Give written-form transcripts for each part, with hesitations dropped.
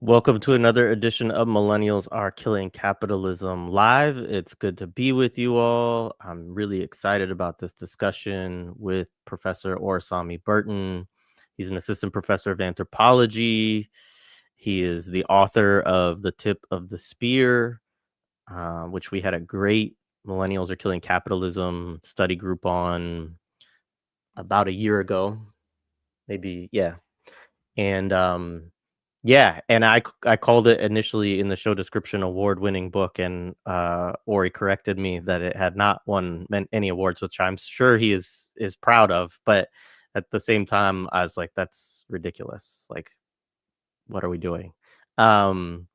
Welcome to another edition of Millennials Are Killing Capitalism Live. It's good to be with you all. I'm really excited about this discussion with Professor Orisanmi Burton. He's an assistant professor of anthropology. He is the author of The Tip of the Spear, which we had a great Millennials Are Killing Capitalism study group on about a year ago. Maybe, yeah. And yeah, and I called it initially in the show description award-winning book, and Ori corrected me that it had not won any awards, which I'm sure he is proud of. But at the same time, I was like, that's ridiculous. Like, what are we doing? Um,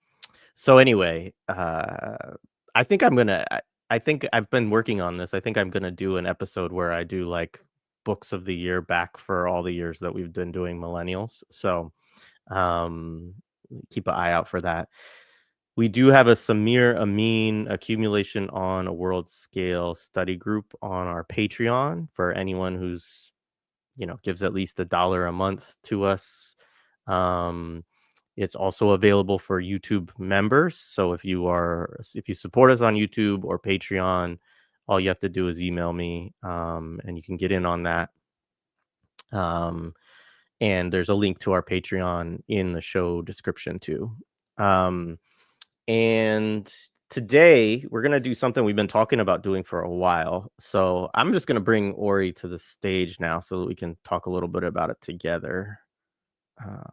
so anyway, I think I think I've been working on this. I think I'm gonna do an episode where I do like books of the year back for all the years that we've been doing millennials. So um, keep an eye out for that. We do have a Samir Amin accumulation on a world scale study group on our Patreon for anyone who's, gives at least $1 a month to us. Um, it's also available for YouTube members. So if you support us on YouTube or Patreon, all you have to do is email me, and you can get in on that. And there's a link to our Patreon in the show description too. And today we're going to do something we've been talking about doing for a while. So I'm just going to bring Ori to the stage now so that we can talk a little bit about it together. All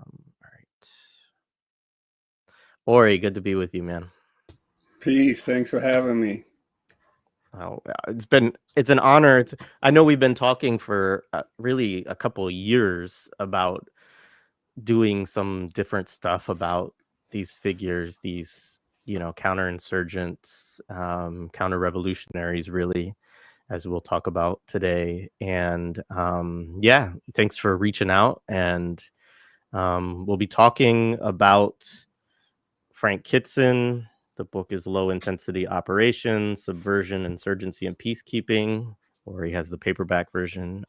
right. Ori, good to be with you, man. Peace. Thanks for having me. Oh, it's an honor. I know we've been talking for really a couple of years about doing some different stuff about these figures, these, counterinsurgents, counter-revolutionaries, really, as we'll talk about today. And yeah, thanks for reaching out. And we'll be talking about Frank Kitson. The book is Low Intensity Operations, Subversion, Insurgency, and Peacekeeping, or he has the paperback version.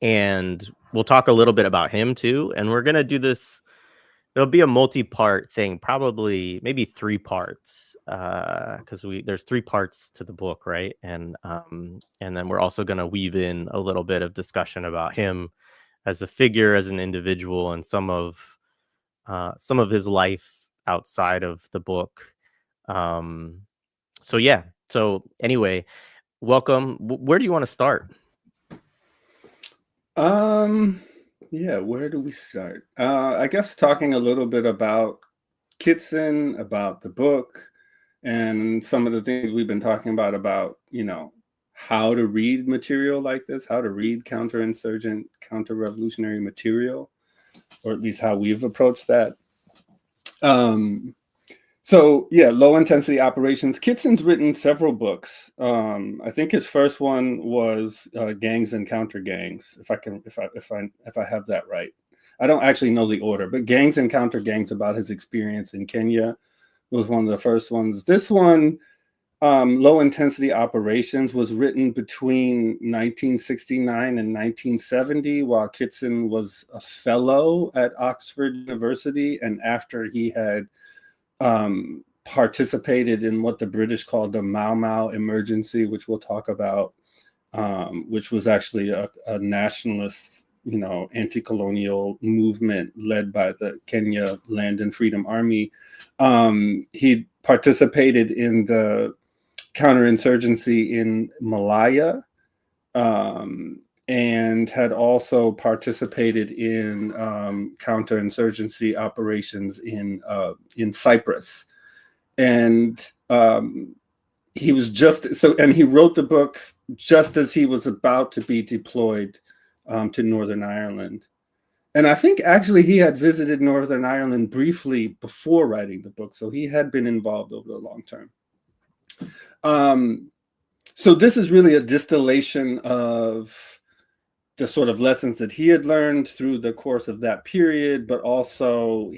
And we'll talk a little bit about him too. And we're going to do this. It'll be a multi-part thing, probably maybe 3 parts, because there's 3 parts to the book, right? And then we're also going to weave in a little bit of discussion about him as a figure, as an individual, and some of his life outside of the book. So yeah. So anyway, welcome. Where do you want to start? Yeah, where do we start? I guess talking a little bit about Kitson, about the book, and some of the things we've been talking about, how to read material like this, how to read counterinsurgent, counter-revolutionary material, or at least how we've approached that. So yeah, low intensity operations. Kitson's written several books. I think his first one was Gangs and Counter Gangs. If I have that right, I don't actually know the order, but Gangs and Counter Gangs, about his experience in Kenya, was one of the first ones. This one, Low Intensity Operations, was written between 1969 and 1970, while Kitson was a fellow at Oxford University, and after he had participated in what the British called the Mau Mau emergency, which we'll talk about, which was actually a nationalist, anti-colonial movement led by the Kenya Land and Freedom Army. He participated in the counterinsurgency in Malaya, and had also participated in counterinsurgency operations in Cyprus. And he was and he wrote the book just as he was about to be deployed to Northern Ireland. And I think actually he had visited Northern Ireland briefly before writing the book, so he had been involved over the long term. So this is really a distillation of the sort of lessons that he had learned through the course of that period, but also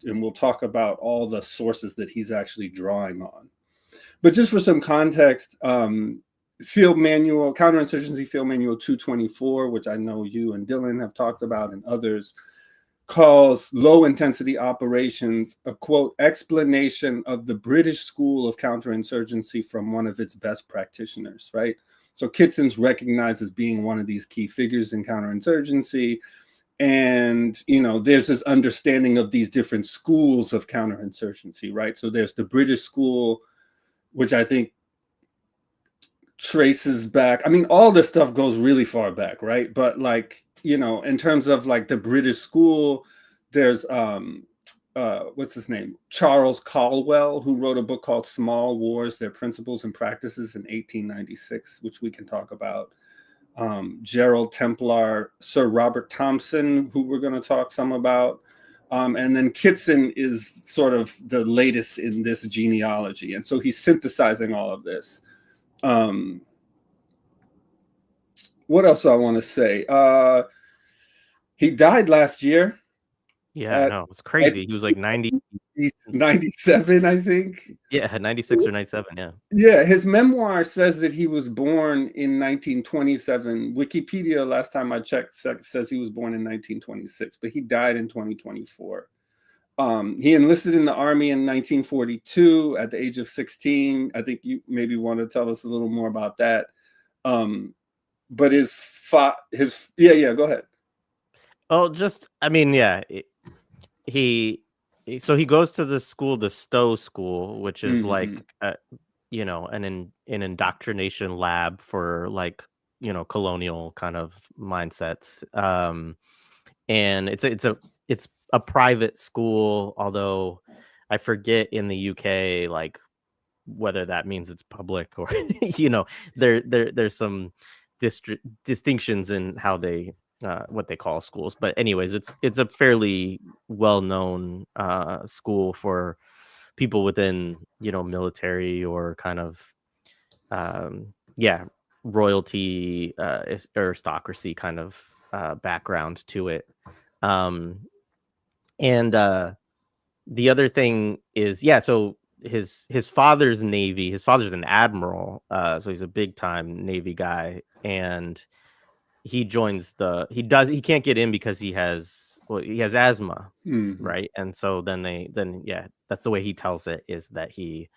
and we'll talk about all the sources that he's actually drawing on. But just for some context, Field Manual, Counterinsurgency Field Manual 224, which I know you and Dylan have talked about, and others, calls low intensity operations a quote explanation of the British school of counterinsurgency from one of its best practitioners, right? So Kitson's recognized as being one of these key figures in counterinsurgency. And, there's this understanding of these different schools of counterinsurgency, right? So there's the British school, which I think traces back. I mean, all this stuff goes really far back, right? But in terms of like the British school, there's what's his name? Charles Caldwell, who wrote a book called Small Wars, Their Principles and Practices in 1896, which we can talk about. Gerald Templar, Sir Robert Thompson, who we're going to talk some about. And then Kitson is sort of the latest in this genealogy. And so he's synthesizing all of this. What else I want to say? He died last year. Yeah, no, it's crazy. He was like 97, I think. Yeah, 96 or 97, yeah. Yeah, his memoir says that he was born in 1927. Wikipedia, last time I checked, says he was born in 1926, but he died in 2024. He enlisted in the army in 1942 at the age of 16. I think you maybe want to tell us a little more about that. But go ahead. Oh, I mean, yeah, he goes to the school, the Stowe School, which is like, an indoctrination lab for like, colonial kind of mindsets. And it's a private school, although I forget in the UK, like whether that means it's public or, there's some distinctions in how they, what they call schools. But anyways, it's a fairly well-known school for people within, military or kind of, royalty, aristocracy kind of background to it. And the other thing is, so his father's Navy, his father's an admiral, so he's a big time Navy guy, and he can't get in because he has asthma, right? And so then that's the way he tells it, is that he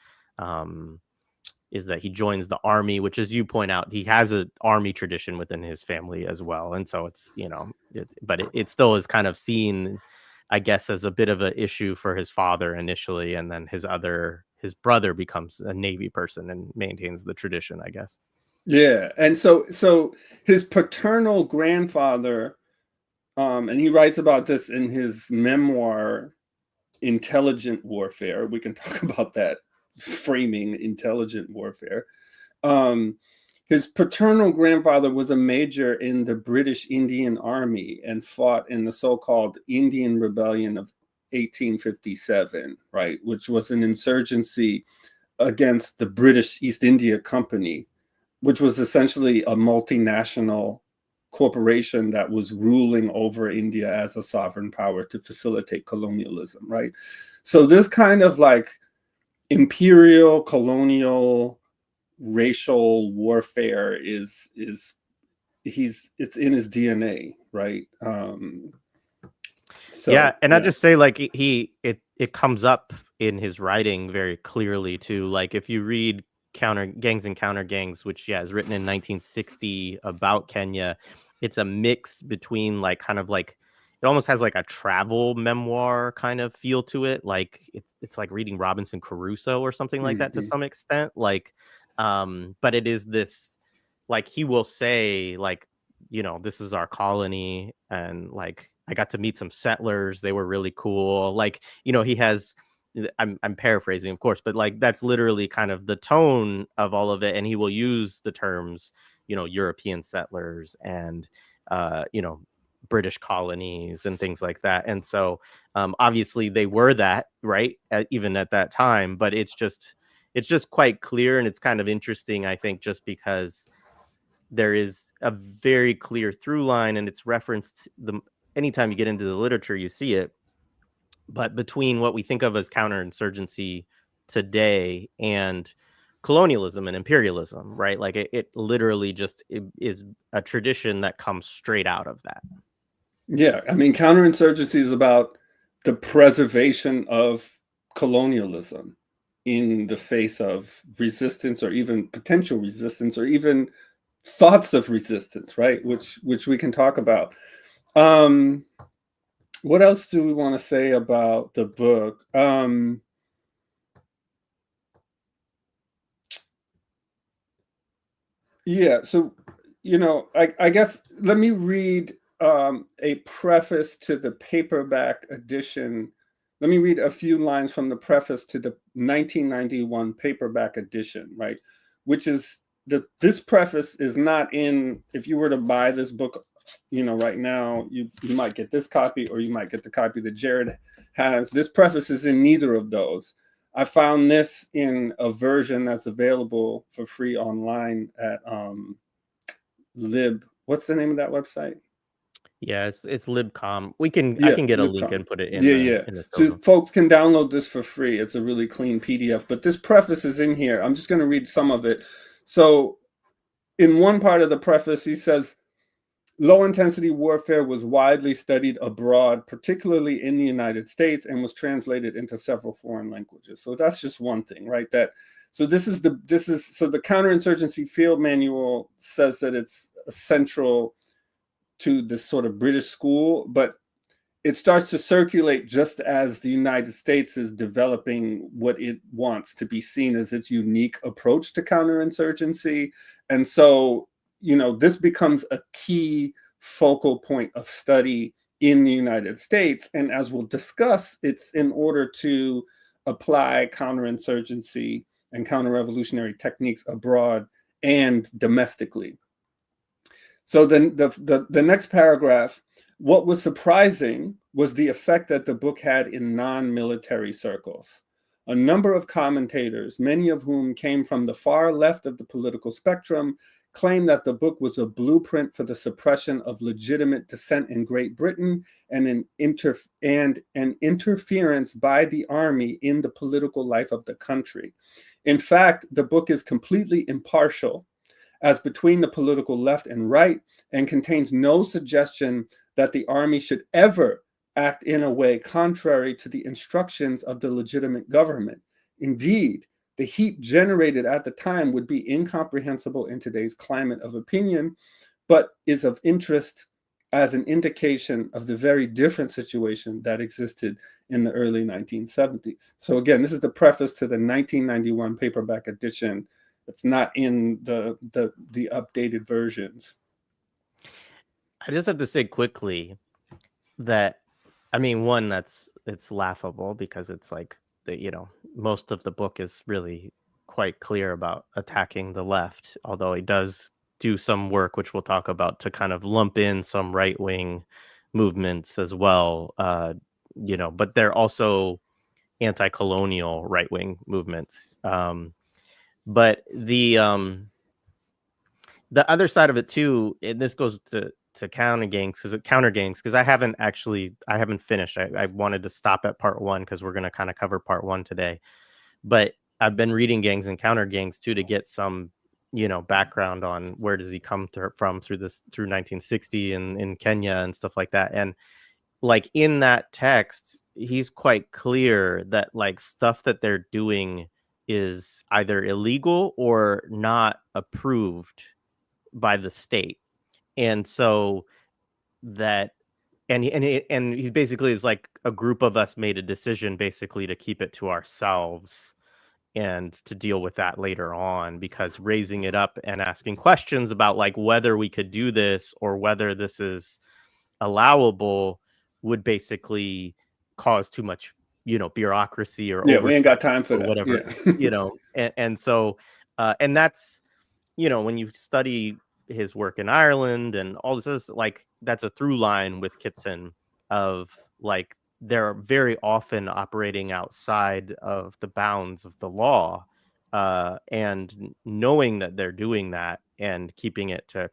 joins the army, which, as you point out, he has an army tradition within his family as well. And so it's, but it still is kind of seen, I guess, as a bit of an issue for his father initially, and then his brother becomes a Navy person and maintains the tradition, I guess. Yeah, and so his paternal grandfather, and he writes about this in his memoir, Intelligent Warfare. We can talk about that, framing intelligent warfare. His paternal grandfather was a major in the British Indian Army and fought in the so-called Indian Rebellion of 1857, right, which was an insurgency against the British East India Company, which was essentially a multinational corporation that was ruling over India as a sovereign power to facilitate colonialism, right? So this kind of like imperial, colonial, racial warfare it's in his DNA, right? And I just say, like, it comes up in his writing very clearly too. Like, if you read Gangs and Counter Gangs, which is written in 1960 about Kenya, it's a mix between like kind of like, it almost has like a travel memoir kind of feel to it. Like it's like reading Robinson Crusoe or something like that to some extent. Like, but it is this, like, he will say, like, this is our colony, and like I got to meet some settlers. They were really cool. Like, he has, I'm paraphrasing, of course, but like that's literally kind of the tone of all of it. And he will use the terms, European settlers and, British colonies and things like that. And so obviously they were that, right, even at that time. But it's just quite clear, and it's kind of interesting, I think, just because there is a very clear through line, and it's referenced anytime you get into the literature, you see it. But between what we think of as counterinsurgency today and colonialism and imperialism, right? Like it literally just is a tradition that comes straight out of that. Yeah, I mean, counterinsurgency is about the preservation of colonialism in the face of resistance, or even potential resistance, or even thoughts of resistance, right? Which we can talk about. Um, what else do we want to say about the book? Yeah, so I guess let me read a preface to the paperback edition. Let me read a few lines from the preface to the 1991 paperback edition, right? Which is this preface is not in. If you were to buy this book, right now, you might get this copy, or you might get the copy that Jared has. This preface is in neither of those. I found this in a version that's available for free online at lib. What's the name of that website? Yeah, it's libcom. I Yeah, can get a link libcom. and put it Yeah, yeah. in the show So notes. folks can download this for free. It's a really clean PDF, but this preface is in here. I'm just going to read some of it. So in one part of the preface, he says, low-intensity warfare was widely studied abroad, particularly in the United States, and was translated into several foreign languages. So that's just one thing, right? So the counterinsurgency field manual says that it's central to this sort of British school, but it starts to circulate just as the United States is developing what it wants to be seen as its unique approach to counterinsurgency. And so, this becomes a key focal point of study in the United States. And as we'll discuss, it's in order to apply counterinsurgency and counter-revolutionary techniques abroad and domestically. So then the next paragraph, what was surprising was the effect that the book had in non-military circles. A number of commentators, many of whom came from the far left of the political spectrum, claimed that the book was a blueprint for the suppression of legitimate dissent in Great Britain and an interference by the army in the political life of the country. In fact, the book is completely impartial as between the political left and right, and contains no suggestion that the army should ever act in a way contrary to the instructions of the legitimate government. Indeed, the heat generated at the time would be incomprehensible in today's climate of opinion, but is of interest as an indication of the very different situation that existed in the early 1970s. So again, this is the preface to the 1991 paperback edition. It's not in the updated versions. I just have to say quickly that, I mean, one, it's laughable because it's like most of the book is really quite clear about attacking the left, although he does do some work, which we'll talk about, to kind of lump in some right wing movements as well. But they're also anti-colonial right wing movements. But the other side of it too, and this goes to counter gangs because I haven't finished. I wanted to stop at part one because we're going to kind of cover part one today, but I've been reading gangs and counter gangs too to get some background on where does he come from through 1960 and in Kenya and stuff like that. And like in that text, he's quite clear that like stuff that they're doing is either illegal or not approved by the state. And so that and he basically is like, a group of us made a decision basically to keep it to ourselves and to deal with that later on, because raising it up and asking questions about like whether we could do this or whether this is allowable would basically cause too much bureaucracy or Yeah, we ain't oversight got time for or that. whatever. Yeah. And so and that's when you study his work in Ireland and all this, like that's a through line with Kitson of like they're very often operating outside of the bounds of the law, and knowing that they're doing that and keeping it to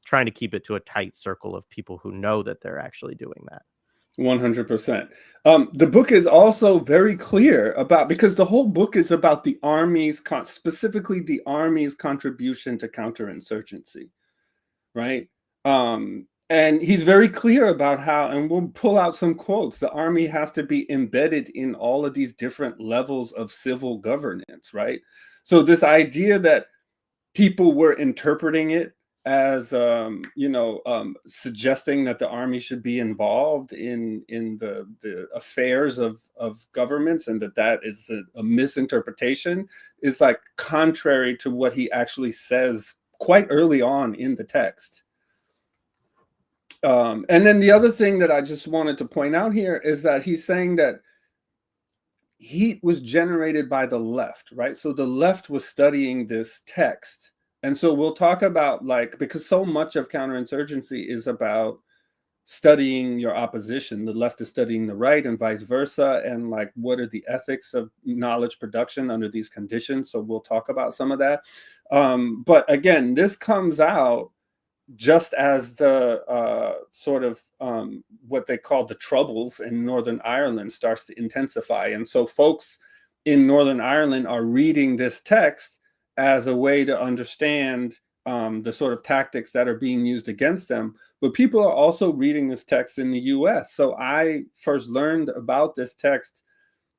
trying to keep it to a tight circle of people who know that they're actually doing that. 100%. The book is also very clear because the whole book is about the army's, specifically the army's contribution to counterinsurgency, right? And he's very clear about how, and we'll pull out some quotes, the army has to be embedded in all of these different levels of civil governance, right? So this idea that people were interpreting it as suggesting that the army should be involved in the affairs of governments, and that is a misinterpretation, is like contrary to what he actually says quite early on in the text. And then the other thing that I just wanted to point out here is that he's saying that heat was generated by the left, right? So the left was studying this text. And so we'll talk about, like, because so much of counterinsurgency is about studying your opposition. The left is studying the right and vice versa. And like, what are the ethics of knowledge production under these conditions? So we'll talk about some of that. But again, this comes out just as the sort of what they call the Troubles in Northern Ireland starts to intensify. And so folks in Northern Ireland are reading this text as a way to understand the sort of tactics that are being used against them. But people are also reading this text in the US. So I first learned about this text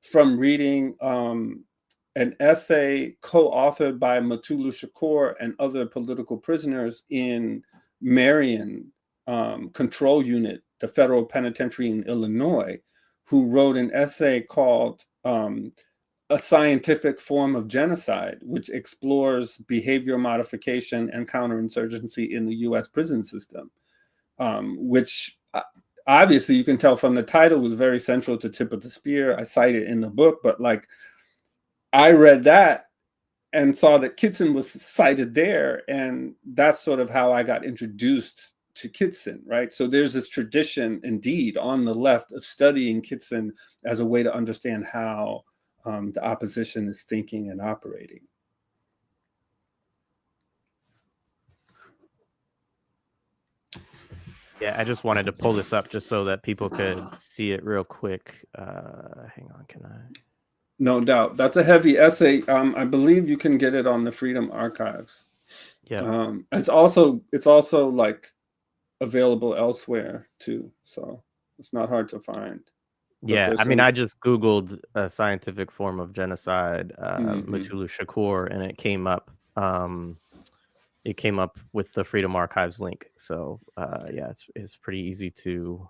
from reading an essay co-authored by Mutulu Shakur and other political prisoners in Marion Control Unit, the federal penitentiary in Illinois, who wrote an essay called A Scientific Form of Genocide, which explores behavior modification and counterinsurgency in the US prison system, which obviously you can tell from the title was very central to Tip of the Spear. I cite it in the book, but like, I read that and saw that Kitson was cited there. And that's sort of how I got introduced to Kitson, right? So there's this tradition indeed on the left of studying Kitson as a way to understand how the opposition is thinking and operating. Yeah, I just wanted to pull this up just so that people could see it real quick. Hang on, can I? No doubt. That's a heavy essay. I believe you can get it on the Freedom Archives. Yeah. It's also like available elsewhere too. So it's not hard to find. Yeah, I mean, I just Googled a scientific form of genocide, Mutulu Shakur, and it came up. It came up with the Freedom Archives link. So yeah, it's pretty easy to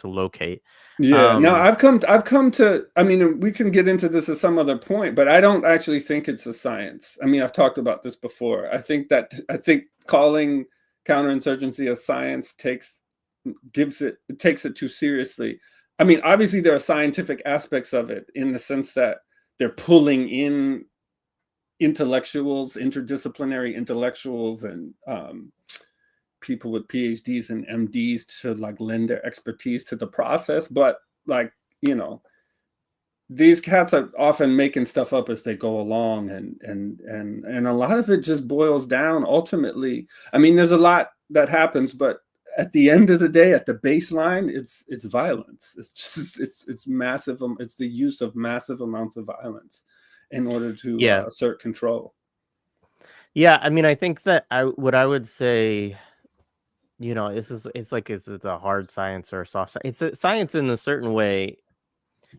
locate. Yeah. Now I've come to, I mean, we can get into this at some other point, but I don't actually think it's a science. I mean, I've talked about this before. I think calling counterinsurgency a science takes it too seriously. I mean, obviously there are scientific aspects of it in the sense that they're pulling in intellectuals, interdisciplinary intellectuals, and people with PhDs and MDs to like lend their expertise to the process. But like, you know, these cats are often making stuff up as they go along, and a lot of it just boils down ultimately. I mean, there's a lot that happens, but at the end of the day, at the baseline, it's violence. It's massive. It's the use of massive amounts of violence in order to assert control. Yeah, I mean, I think that what I would say, you know, it's a hard science or a soft science. It's a science in a certain way,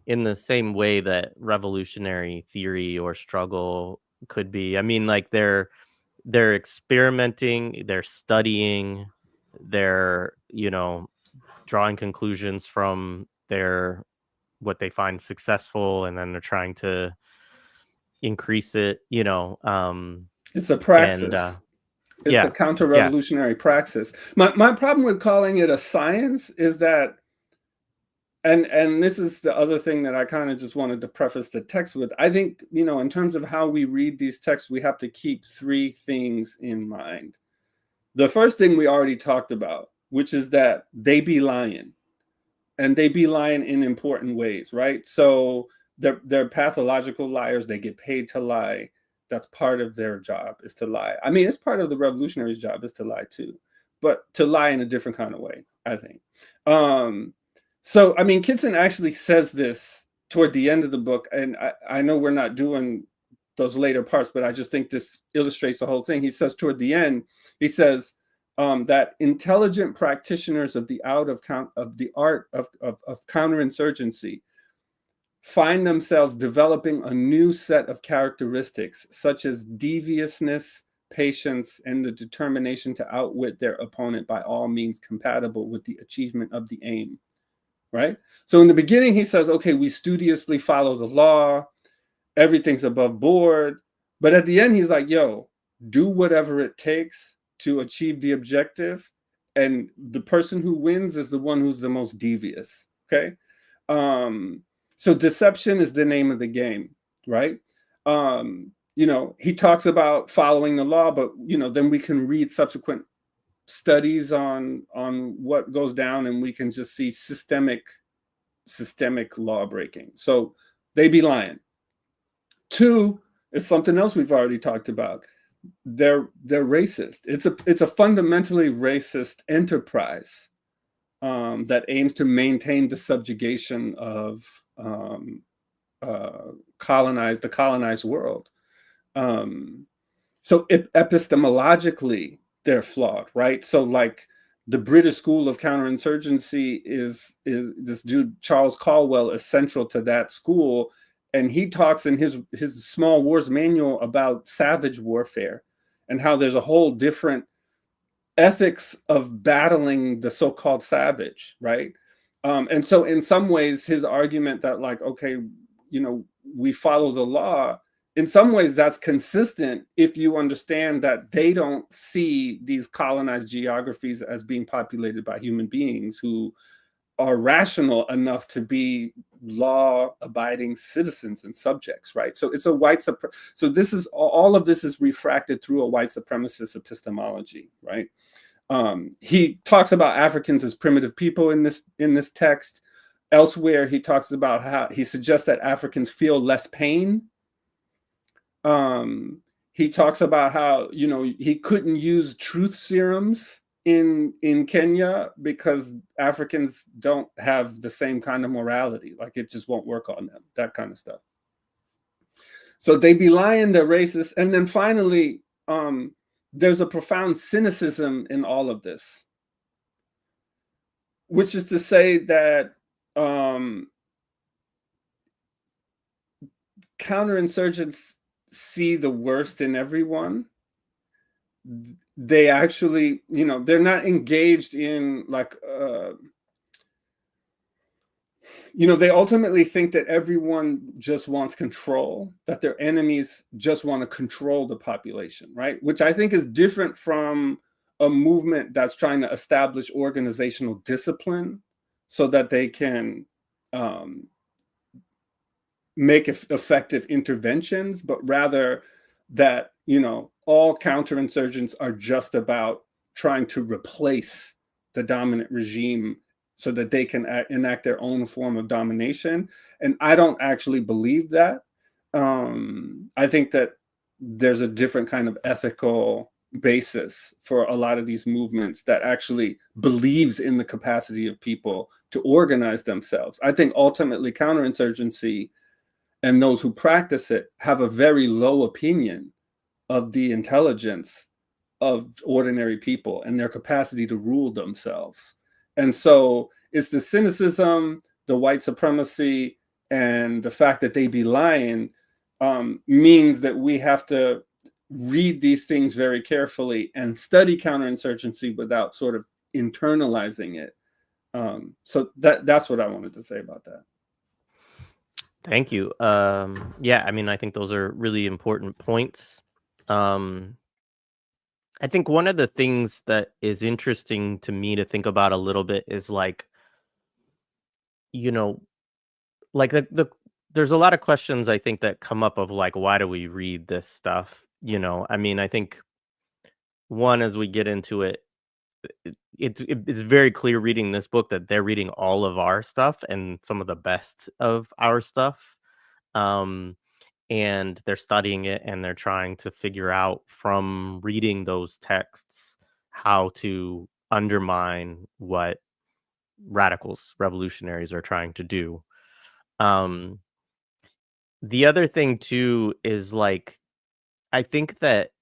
in the same way that revolutionary theory or struggle could be. I mean, like they're experimenting, they're studying, they're, you know, drawing conclusions from what they find successful, and then they're trying to increase it, you know. It's a praxis. It's a counter-revolutionary praxis. My problem with calling it a science is that, and this is the other thing that I kind of just wanted to preface the text with. I think, you know, in terms of how we read these texts, we have to keep three things in mind. The first thing we already talked about, which is that they be lying, and they be lying in important ways, right? So they're pathological liars. They get paid to lie. That's part of their job, is to lie. I mean, it's part of the revolutionaries' job is to lie too, but to lie in a different kind of way, I think. So, I mean, Kitson actually says this toward the end of the book, and I know we're not doing those later parts, but I just think this illustrates the whole thing. He says toward the end, he says, that intelligent practitioners of the art of counterinsurgency find themselves developing a new set of characteristics, such as deviousness, patience, and the determination to outwit their opponent by all means compatible with the achievement of the aim. Right? So in the beginning, he says, okay, we studiously follow the law, everything's above board. But at the end, he's like, yo, do whatever it takes to achieve the objective. And the person who wins is the one who's the most devious. Okay. So deception is the name of the game, right? He talks about following the law, but then we can read subsequent studies on what goes down, and we can just see systemic law breaking. So they be lying. Two is something else we've already talked about. They're racist. It's a fundamentally racist enterprise that aims to maintain the subjugation of the colonized world. So epistemologically, they're flawed, right? So like the British school of counterinsurgency is this dude, Charles Caldwell, is central to that school. And he talks in his Small Wars manual about savage warfare and how there's a whole different ethics of battling the so-called savage, right? And so in some ways, his argument that like, okay, we follow the law, in some ways that's consistent if you understand that they don't see these colonized geographies as being populated by human beings who are rational enough to be law-abiding citizens and subjects, right? So it's a so this is all of this is refracted through a white supremacist epistemology, right? He talks about Africans as primitive people in this text. Elsewhere, he talks about how he suggests that Africans feel less pain. He talks about how he couldn't use truth serums in Kenya because Africans don't have the same kind of morality. Like it just won't work on them, that kind of stuff. So they be lying, they're racist. And then finally, there's a profound cynicism in all of this, which is to say that counterinsurgents see the worst in everyone. They actually, they're not engaged in like, they ultimately think that everyone just wants control, that their enemies just want to control the population, right? Which I think is different from a movement that's trying to establish organizational discipline so that they can make effective interventions, but rather that, all counterinsurgents are just about trying to replace the dominant regime so that they can enact their own form of domination. And I don't actually believe that. I think that there's a different kind of ethical basis for a lot of these movements that actually believes in the capacity of people to organize themselves. I think ultimately counterinsurgency and those who practice it have a very low opinion of the intelligence of ordinary people and their capacity to rule themselves. And so it's the cynicism, the white supremacy, and the fact that they be lying means that we have to read these things very carefully and study counterinsurgency without sort of internalizing it. So that's what I wanted to say about that. Thank you. Yeah, I mean, I think those are really important points. I think one of the things that is interesting to me to think about a little bit is like, you know, like there's a lot of questions I think that come up of like, why do we read this stuff? I mean, I think one, as we get into it, it's very clear reading this book that they're reading all of our stuff and some of the best of our stuff. And they're studying it and they're trying to figure out from reading those texts how to undermine what radicals, revolutionaries are trying to do. The other thing too is like, I think that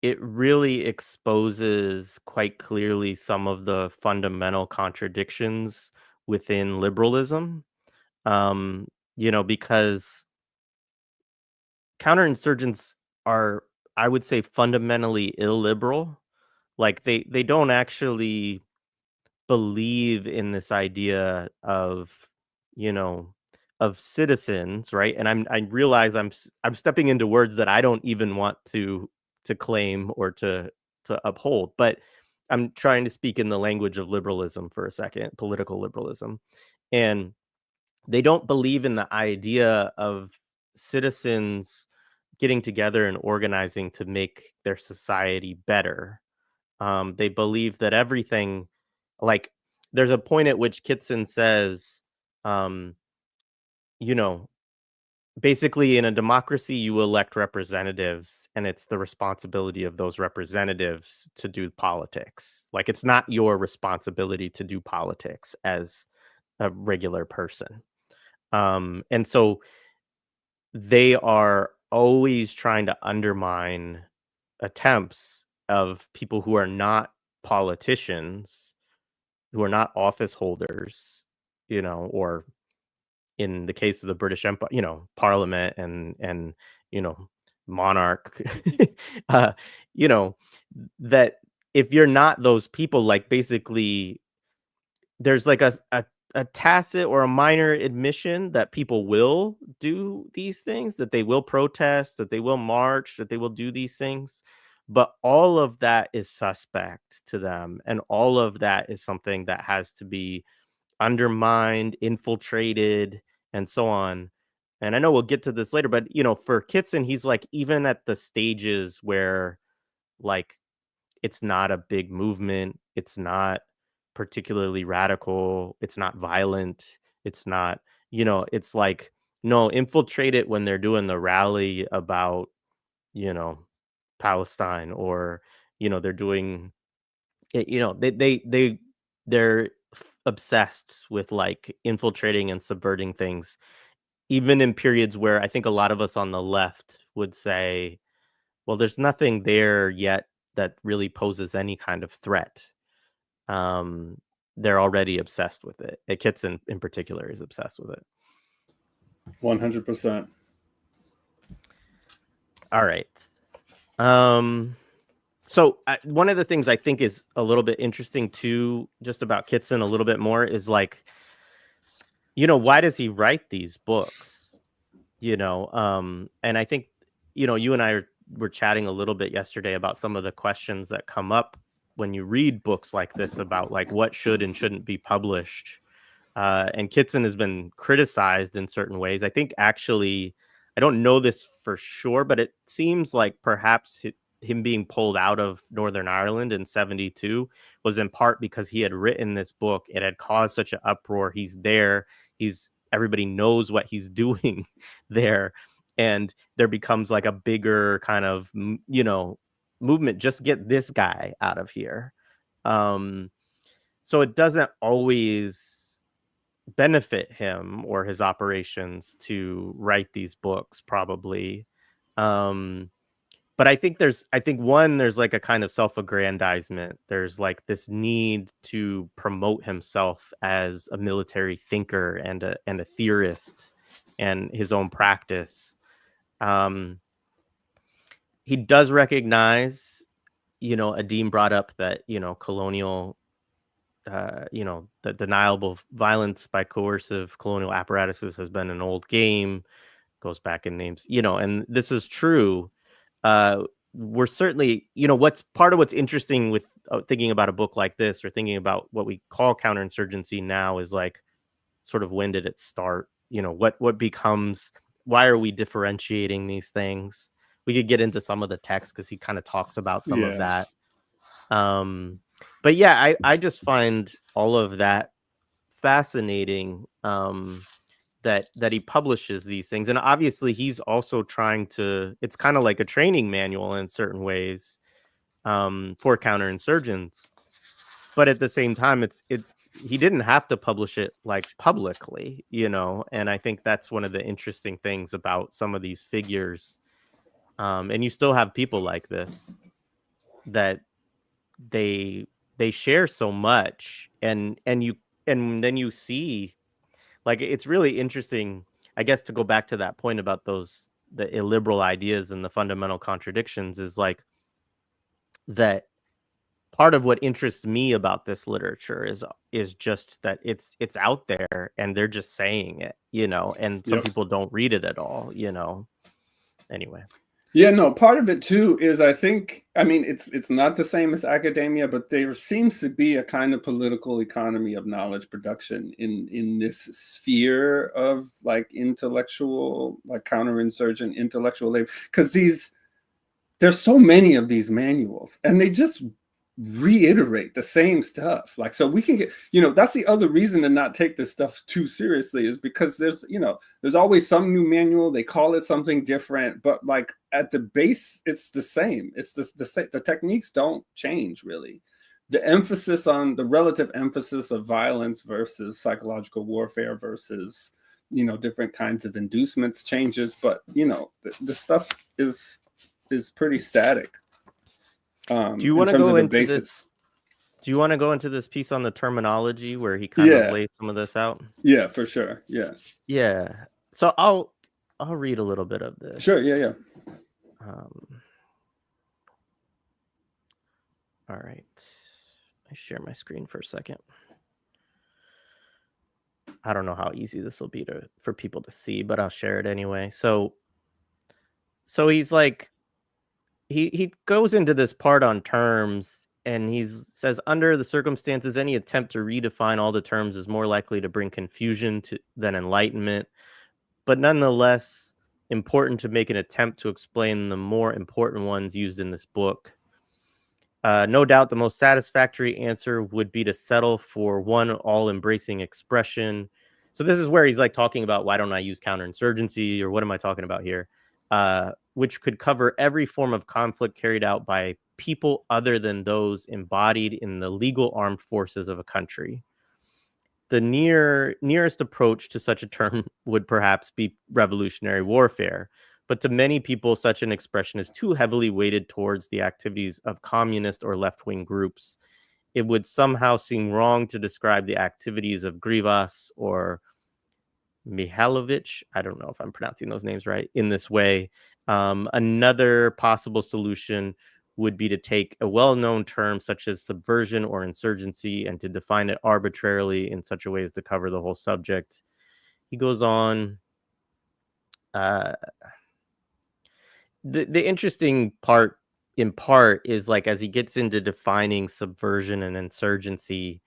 it really exposes quite clearly some of the fundamental contradictions within liberalism. Um, because counterinsurgents are, I would say, fundamentally illiberal. Like they don't actually believe in this idea of, you know, of citizens, right? And I realize I'm stepping into words that I don't even want to claim or to uphold, but I'm trying to speak in the language of liberalism for a second, political liberalism. And they don't believe in the idea of citizens getting together and organizing to make their society better. They believe that everything, like, there's a point at which Kitson says, um, you know, basically in a democracy, you elect representatives, and it's the responsibility of those representatives to do politics. Like, it's not your responsibility to do politics as a regular person. And so they are always trying to undermine attempts of people who are not politicians, who are not office holders, or in the case of the British Empire, Parliament and you know, monarch, uh, you know, that if you're not those people, like basically there's like a tacit or a minor admission that people will do these things, that they will protest, that they will march, that they will do these things. But all of that is suspect to them. And all of that is something that has to be undermined, infiltrated, and so on. And I know we'll get to this later, but for Kitson, he's like, even at the stages where like it's not a big movement, it's not particularly radical, it's not violent, it's not, it's like, no, infiltrate it when they're doing the rally about, you know, Palestine, or, they're doing it, they're obsessed with like infiltrating and subverting things, even in periods where I think a lot of us on the left would say, well, there's nothing there yet that really poses any kind of threat. Um, they're already obsessed with it. Kitson in particular is obsessed with it. 100%. All right. So one of the things I think is a little bit interesting too, just about Kitson a little bit more, is like, why does he write these books? And I think, you and I were chatting a little bit yesterday about some of the questions that come up when you read books like this about like what should and shouldn't be published. And Kitson has been criticized in certain ways. I think actually, I don't know this for sure, but it seems like perhaps him being pulled out of Northern Ireland in 1972 was in part because he had written this book. It had caused such an uproar. He's there. Everybody knows what he's doing there. And there becomes like a bigger kind of, movement. Just get this guy out of here. So it doesn't always benefit him or his operations to write these books, probably. But I think there's like a kind of self-aggrandizement. There's like this need to promote himself as a military thinker and a theorist, and his own practice. He does recognize, Adim brought up that, colonial, the deniable violence by coercive colonial apparatuses has been an old game, goes back in names, and this is true. We're certainly, what's interesting with thinking about a book like this, or thinking about what we call counterinsurgency now, is like, sort of, when did it start? What becomes, why are we differentiating these things? We could get into some of the text because he kind of talks about some of that. But yeah, I just find all of that fascinating, that he publishes these things. And obviously he's also trying to, it's kind of like a training manual in certain ways, for counterinsurgents. But at the same time, he didn't have to publish it like publicly, and I think that's one of the interesting things about some of these figures. And you still have people like this. that they share so much, and then you see, like, it's really interesting, I guess, to go back to that point about the illiberal ideas and the fundamental contradictions, is like that part of what interests me about this literature is just that it's out there and they're just saying it, and some people don't read it at all, anyway. Yeah, no, part of it too is, I mean, it's not the same as academia, but there seems to be a kind of political economy of knowledge production in this sphere of like intellectual, like counterinsurgent intellectual labor, because there's so many of these manuals and they just reiterate the same stuff. Like, so we can get, that's the other reason to not take this stuff too seriously, is because there's always some new manual, they call it something different, but like at the base it's the same. It's the techniques don't change really. The emphasis on the relative emphasis of violence versus psychological warfare versus different kinds of inducements changes, but the stuff is pretty static. Do you want to go into this? Do you want to go into this piece on the terminology where he kind of lays some of this out? Yeah, for sure. Yeah. Yeah. So I'll read a little bit of this. Sure. Yeah. All right. I share my screen for a second. I don't know how easy this will be for people to see, but I'll share it anyway. So he's like, he goes into this part on terms, and he says, under the circumstances, any attempt to redefine all the terms is more likely to bring confusion than enlightenment, but nonetheless important to make an attempt to explain the more important ones used in this book. No doubt the most satisfactory answer would be to settle for one all-embracing expression. So this is where he's like talking about, why don't I use counterinsurgency, or what am I talking about here? Which could cover every form of conflict carried out by people other than those embodied in the legal armed forces of a country. The nearest approach to such a term would perhaps be revolutionary warfare, but to many people, such an expression is too heavily weighted towards the activities of communist or left-wing groups. It would somehow seem wrong to describe the activities of Grivas or Mihailovich, I don't know if I'm pronouncing those names right, in this way. Another possible solution would be to take a well-known term such as subversion or insurgency and to define it arbitrarily in such a way as to cover the whole subject. He goes on. The interesting part, in part, is like as he gets into defining subversion and insurgency,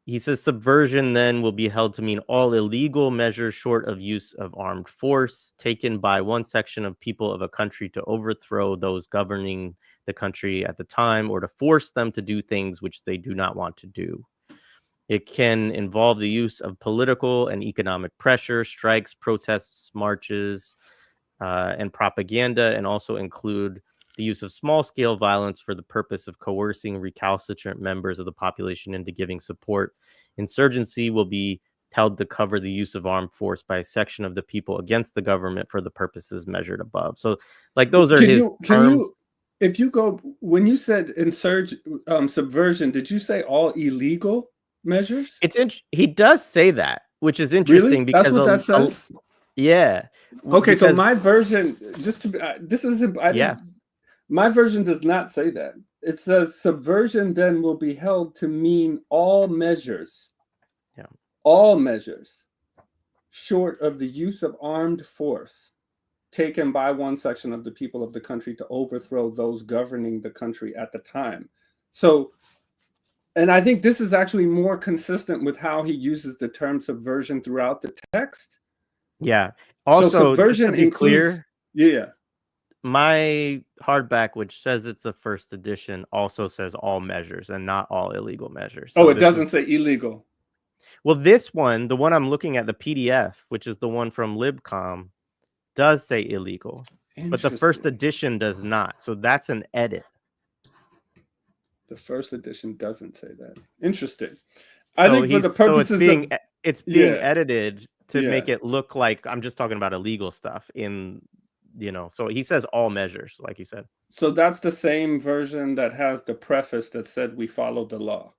he says subversion then will be held to mean all illegal measures short of use of armed force taken by one section of people of a country to overthrow those governing the country at the time or to force them to do things which they do not want to do. It can involve the use of political and economic pressure, strikes, protests, marches, and propaganda, and also include the use of small-scale violence for the purpose of coercing recalcitrant members of the population into giving support. Insurgency will be held to cover the use of armed force by a section of the people against the government for the purposes measured above. So, like, those are his terms. If you go, when you said subversion, did you say all illegal measures? He does say that, which is interesting. Really? Because that's what that says? Yeah. Okay, so my version, just to my version does not say that. It says subversion then will be held to mean all measures. Yeah. All measures short of the use of armed force taken by one section of the people of the country to overthrow those governing the country at the time. So, and I think this is actually more consistent with how he uses the term subversion throughout the text. Yeah. Also, so subversion includes, my hardback, which says it's a first edition, also says all measures and not all illegal measures. So it doesn't say illegal. Well, this one, the one I'm looking at, the PDF, which is the one from Libcom, does say illegal, but the first edition does not. So that's an edit. The first edition doesn't say that. Interesting. So I think for the purposes it's being edited to make it look like I'm just talking about illegal stuff in So he says all measures, like you said. So that's the same version that has the preface that said we followed the law.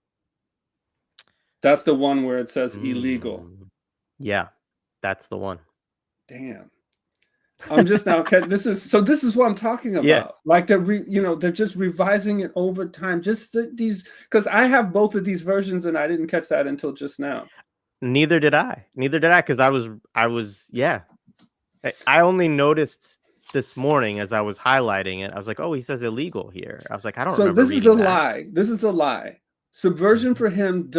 That's the one where it says illegal. Yeah, that's the one. Damn. I'm just now this is what I'm talking about. Yeah. Like they're just revising it over time. Just these, because I have both of these versions and I didn't catch that until just now. Neither did I, because I was yeah. I only noticed this morning as I was highlighting it. I was like, oh, he says illegal here. I was like, I don't remember this is a lie. This is a lie. Subversion for him,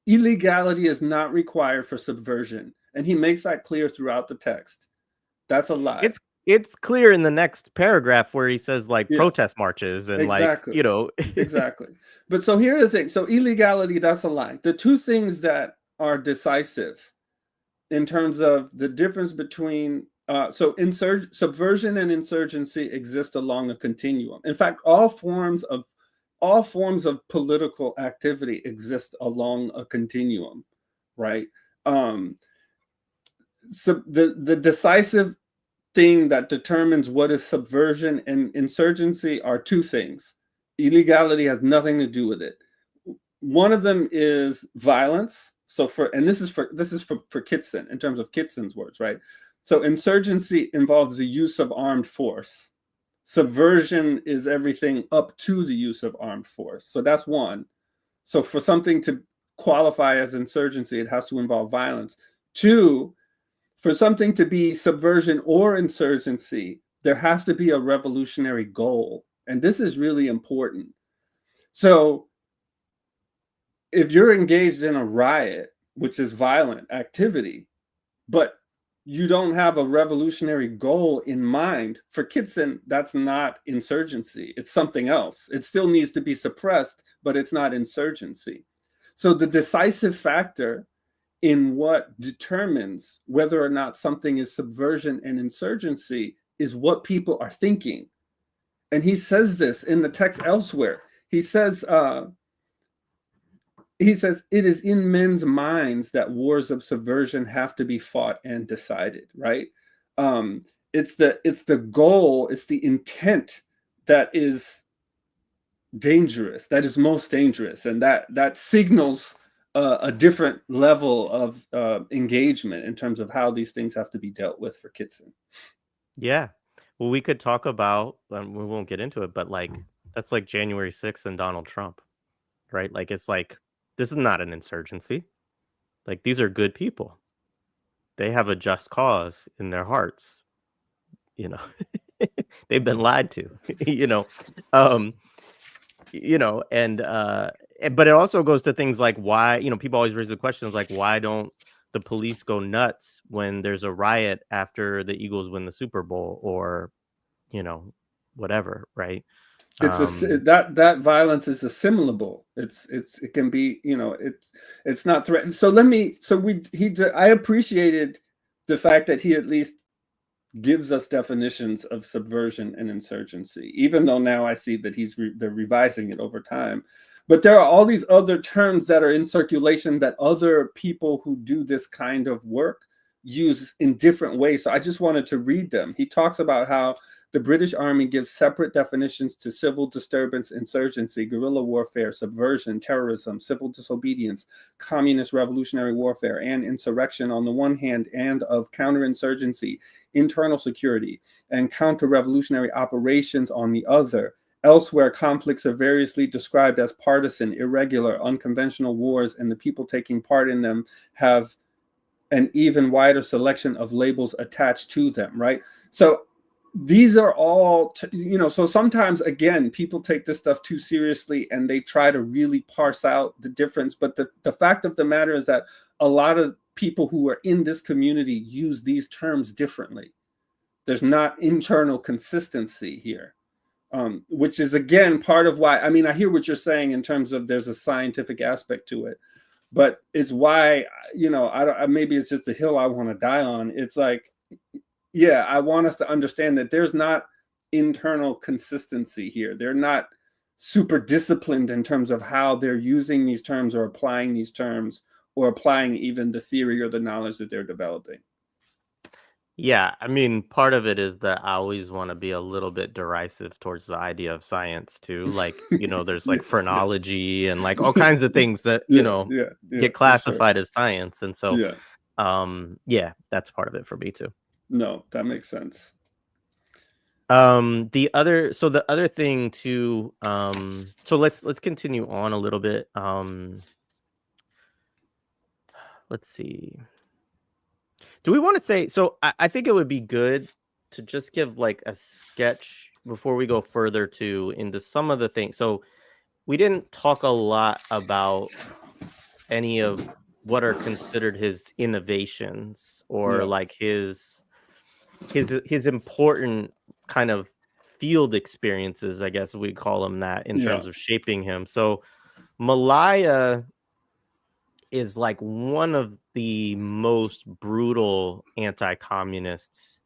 illegality is not required for subversion. And he makes that clear throughout the text. That's a lie. It's clear in the next paragraph where he says like protest marches and exactly. like, Exactly. But so here's the thing. So illegality, that's a lie. The two things that are decisive in terms of the difference between subversion and insurgency exist along a continuum. In fact, all forms of political activity exist along a continuum, right? So the decisive thing that determines what is subversion and insurgency are two things. Illegality has nothing to do with it. One of them is violence. So this is for Kitson, in terms of Kitson's words, right? So insurgency involves the use of armed force. Subversion is everything up to the use of armed force. So that's one. So for something to qualify as insurgency, it has to involve violence. Two, for something to be subversion or insurgency, there has to be a revolutionary goal. And this is really important. So if you're engaged in a riot, which is violent activity, but you don't have a revolutionary goal in mind, for Kitson, that's not insurgency. It's something else. It still needs to be suppressed, but it's not insurgency. So the decisive factor in what determines whether or not something is subversion and insurgency is what people are thinking. And he says this in the text elsewhere. He says, it is in men's minds that wars of subversion have to be fought and decided, right? It's the goal, it's the intent that is dangerous, that is most dangerous, and that signals a different level of engagement in terms of how these things have to be dealt with for Kitson. Yeah. Well, we could talk about, we won't get into it, but like, that's like January 6th and Donald Trump, right? Like, it's like, this is not an insurgency. Like, these are good people. They have a just cause in their hearts. They've been lied to, but it also goes to things like why, people always raise the questions like, why don't the police go nuts when there's a riot after the Eagles win the Super Bowl or, whatever, right? That violence is assimilable. It can be, it's not threatened. I appreciated the fact that he at least gives us definitions of subversion and insurgency, even though now I see that they're revising it over time. But there are all these other terms that are in circulation that other people who do this kind of work use in different ways. So I just wanted to read them. He talks about how the British Army gives separate definitions to civil disturbance, insurgency, guerrilla warfare, subversion, terrorism, civil disobedience, communist revolutionary warfare, and insurrection on the one hand, and of counterinsurgency, internal security, and counter-revolutionary operations on the other. Elsewhere, conflicts are variously described as partisan, irregular, unconventional wars, and the people taking part in them have an even wider selection of labels attached to them, right? So these are all, so sometimes, again, people take this stuff too seriously and they try to really parse out the difference. But the fact of the matter is that a lot of people who are in this community use these terms differently. There's not internal consistency here. Which is, again, part of why, I hear what you're saying in terms of there's a scientific aspect to it, but it's why, maybe it's just the hill I want to die on. It's like, yeah, I want us to understand that there's not internal consistency here. They're not super disciplined in terms of how they're using these terms or applying these terms or applying even the theory or the knowledge that they're developing. Yeah, I mean, part of it is that I always want to be a little bit derisive towards the idea of science too. Like, there's Yeah, like yeah, phrenology and like all kinds of things that, yeah, yeah, yeah, get for sure. classified as science. And so, Yeah, yeah, that's part of it for me too. no, that makes sense. The other thing too, so let's continue on a little bit. Let's see. Do we want to say so? I think it would be good to just give like a sketch before we go further to into some of the things. So we didn't talk a lot about any of what are considered his innovations or Yeah, like his important kind of field experiences, I guess we call them that, in yeah, terms of shaping him. So Malaya is like one of the most brutal anti-communists,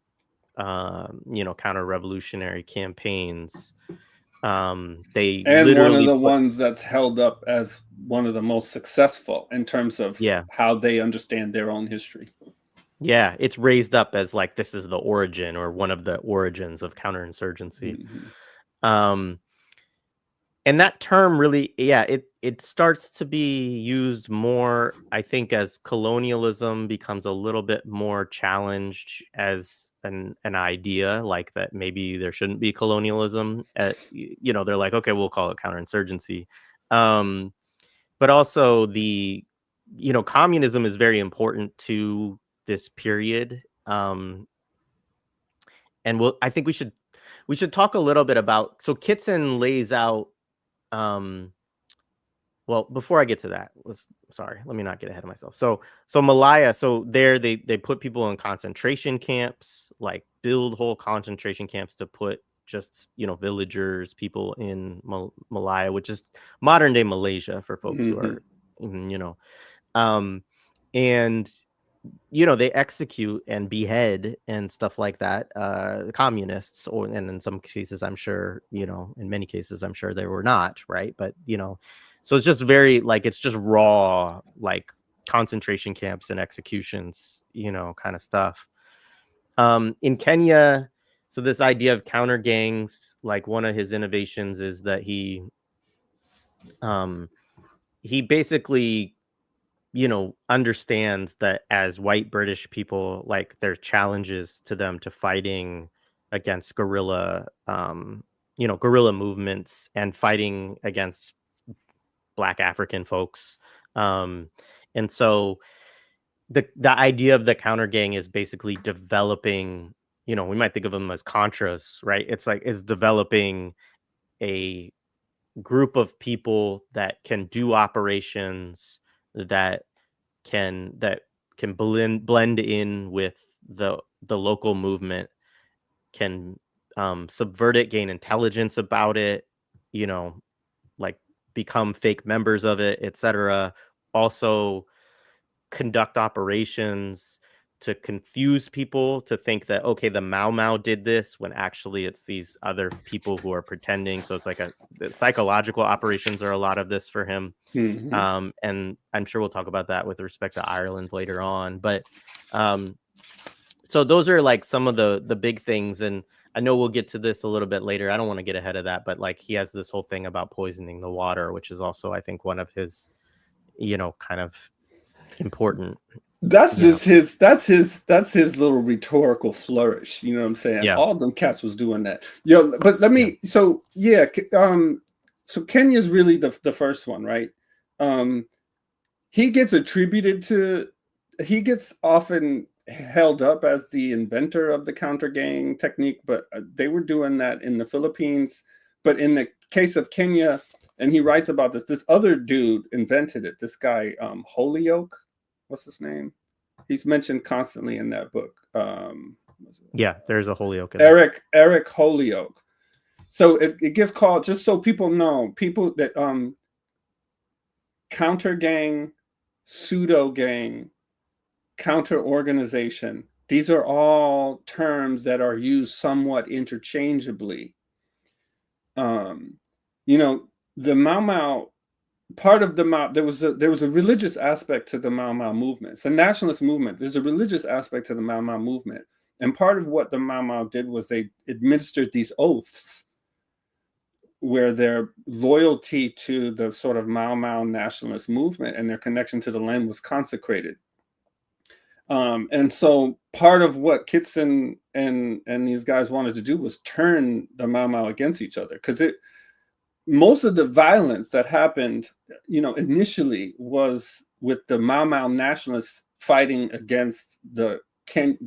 counter-revolutionary campaigns. They and one of literally the put, ones that's held up as one of the most successful in terms of yeah, how they understand their own history. yeah, it's raised up as like this is the origin or one of the origins of counterinsurgency. Hmm. Um, and that term really, yeah, it starts to be used more, I think, as colonialism becomes a little bit more challenged as an idea, like that maybe there shouldn't be colonialism. They're like, okay, we'll call it counterinsurgency. Um, but also communism is very important to this period. And I think we should talk a little bit about. So Kitson lays out. Um, Well, before I get to that, let me not get ahead of myself. So Malaya, so there they put people in concentration camps, like build whole concentration camps to put just, villagers, people in Malaya, which is modern day Malaysia for folks who Hmm. are, um, and they execute and behead and stuff like that, communists, and in some cases, I'm sure, in many cases, I'm sure they were not, right? But, so it's just very, like, it's just raw, like, concentration camps and executions, kind of stuff. In Kenya, so this idea of counter gangs, like, one of his innovations is that um, he basically understands that as white British people, like there's challenges to them to fighting against guerrilla movements and fighting against Black African folks. Um, and so the idea of the counter gang is basically developing, we might think of them as Contras, right? It's developing a group of people that can do operations that that can blend in with the local movement, can subvert it, gain intelligence about it, you know, like become fake members of it, etc. Also conduct operations to confuse people to think that, okay, the Mau Mau did this when actually it's these other people who are pretending. So it's like the psychological operations are a lot of this for him. Hmm. And I'm sure we'll talk about that with respect to Ireland later on. But um, so those are like some of the big things. And I know we'll get to this a little bit later. I don't want to get ahead of that, but like he has this whole thing about poisoning the water, which is also, I think, one of his, kind of important, That's you know. just that's his little rhetorical flourish. You know what I'm saying? Yeah. All them cats was doing that. Yo, but let Yeah. me. So yeah, so Kenya's really the first one, right? Um, he gets attributed to. He gets often held up as the inventor of the counter gang technique, but they were doing that in the Philippines. But in the case of Kenya, and he writes about this. This other dude invented it. This guy, Holyoke, what's his name? He's mentioned constantly in that book. Yeah. There's a Holyoke in there. Eric Holyoke. So it gets called, just so people know, people that counter gang, pseudo gang, counter organization. These are all terms that are used somewhat interchangeably. Um, you know, the Mau Mau, part of the Mao, there was a religious aspect to the Mau Mau movement. It's a nationalist movement. There's a religious aspect to the Mau Mau movement. And part of what the Mau Mau did was they administered these oaths where their loyalty to the sort of Mau Mau nationalist movement and their connection to the land was consecrated. And so part of what Kitson and these guys wanted to do was turn the Mau Mau against each other, because most of the violence that happened, initially was with the Mau Mau nationalists fighting against the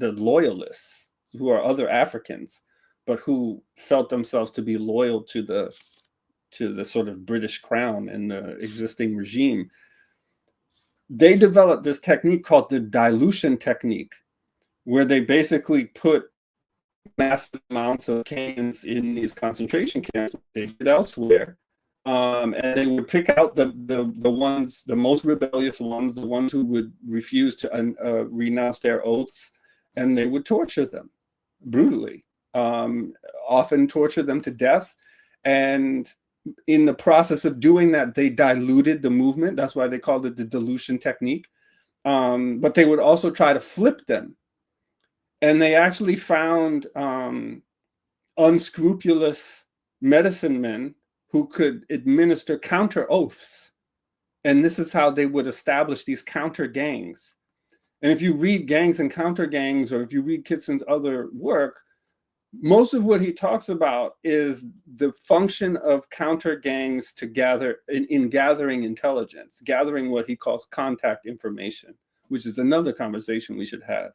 loyalists, who are other Africans, but who felt themselves to be loyal to the sort of British crown and the existing regime. They developed this technique called the dilution technique, where they basically put massive amounts of Kenyans in these concentration camps they did elsewhere. And they would pick out the ones, the most rebellious ones, the ones who would refuse to renounce their oaths, and they would torture them brutally, often torture them to death. And in the process of doing that, they diluted the movement. That's why they called it the dilution technique. But they would also try to flip them. And they actually found unscrupulous medicine men who could administer counter oaths. And this is how they would establish these counter gangs. And if you read Gangs and Counter Gangs, or if you read Kitson's other work, most of what he talks about is the function of counter gangs to gather in gathering intelligence, gathering what he calls contact information, which is another conversation we should have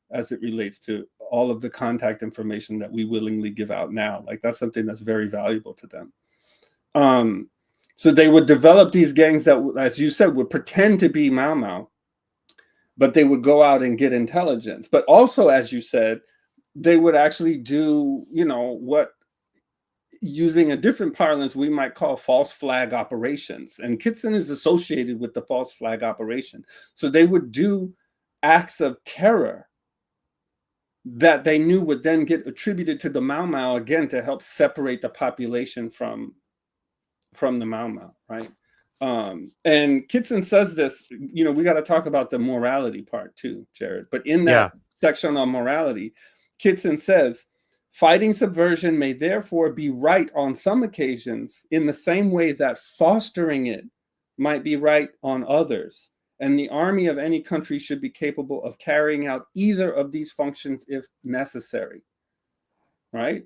as it relates to all of the contact information that we willingly give out now. Like, that's something that's very valuable to them. So they would develop these gangs that, as you said, would pretend to be Mau Mau, but they would go out and get intelligence. But also, as you said, they would actually do, what, using a different parlance, we might call false flag operations. And Kitson is associated with the false flag operation. So they would do acts of terror that they knew would then get attributed to the Mau Mau, again, to help separate the population from the Mau Mau, right? And Kitson says this, we got to talk about the morality part too, Jared. But in that section on morality, Kitson says, fighting subversion may therefore be right on some occasions in the same way that fostering it might be right on others. And the army of any country should be capable of carrying out either of these functions if necessary, right?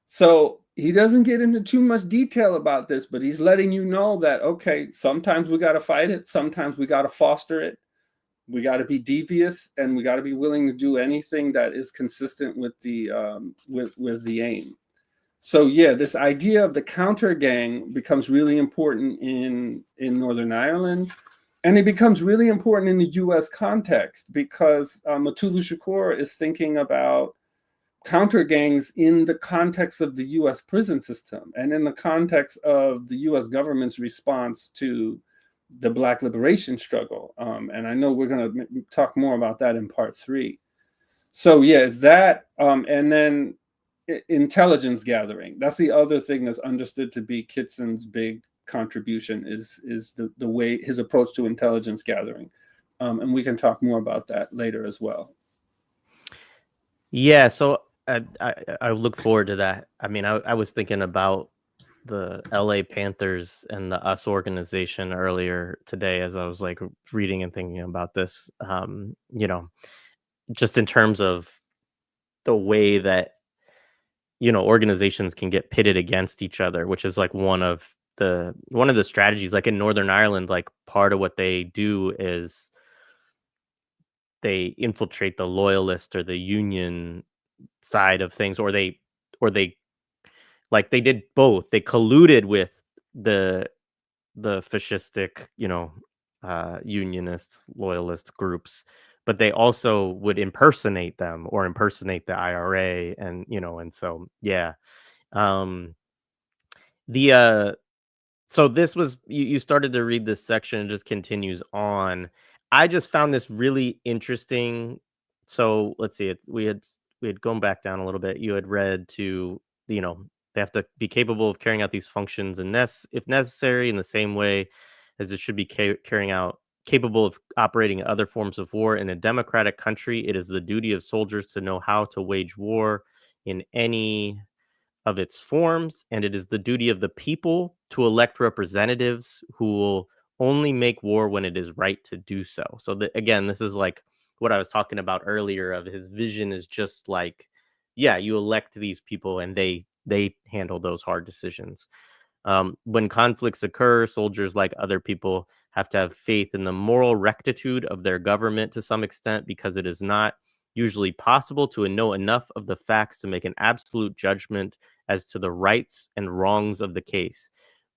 So he doesn't get into too much detail about this, but he's letting you know that, okay, sometimes we got to fight it. Sometimes we got to foster it. We got to be devious, and we got to be willing to do anything that is consistent with the with the aim. So yeah, this idea of the counter gang becomes really important in Northern Ireland, and it becomes really important in the U.S. context, because Mutulu Shakur is thinking about counter gangs in the context of the U.S. prison system and in the context of the U.S. government's response to the Black liberation struggle. And I know we're going to talk more about that in part 3. So yeah, it's that. And then intelligence gathering. That's the other thing that's understood to be Kitson's big contribution, is the way, his approach to intelligence gathering. And we can talk more about that later as well. Yeah, so I look forward to that. I mean, I was thinking about the LA Panthers and the US organization earlier today as I was like reading and thinking about this. Just in terms of the way that organizations can get pitted against each other, which is like one of the strategies. Like in Northern Ireland, like part of what they do is they infiltrate the loyalist or the union side of things, or they like they did both. They colluded with the fascistic, unionist, loyalist groups, but they also would impersonate them or impersonate the IRA, and so yeah. The So this was, you started to read this section and just continues on. I just found this really interesting. So let's see, we had gone back down a little bit. You had read to, they have to be capable of carrying out these functions if necessary, in the same way as it should be carrying out capable of operating other forms of war in a democratic country. It is the duty of soldiers to know how to wage war in any of its forms, and it is the duty of the people to elect representatives who will only make war when it is right to do so. So again, this is like what I was talking about earlier of his vision is just like, yeah, you elect these people and they handle those hard decisions. When conflicts occur, soldiers, like other people, have to have faith in the moral rectitude of their government to some extent, because it is not usually possible to know enough of the facts to make an absolute judgment as to the rights and wrongs of the case.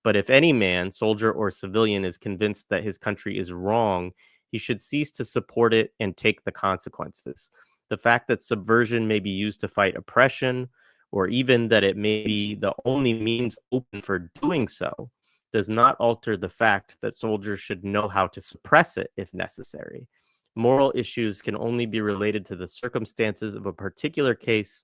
But if any man, soldier or civilian, is convinced that his country is wrong, he should cease to support it and take the consequences. The fact that subversion may be used to fight oppression, or even that it may be the only means open for doing so, does not alter the fact that soldiers should know how to suppress it if necessary. Moral issues can only be related to the circumstances of a particular case,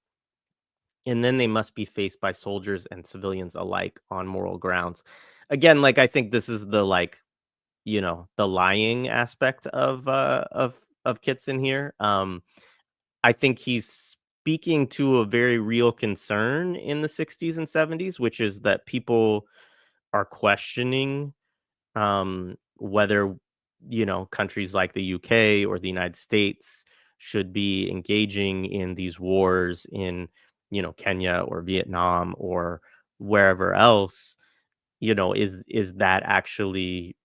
and then they must be faced by soldiers and civilians alike on moral grounds. Again, like I think this is the the lying aspect of Kitson here. I think he's speaking to a very real concern in the 60s and 70s, which is that people are questioning whether, countries like the UK or the United States should be engaging in these wars in, Kenya or Vietnam or wherever else. Is that actually,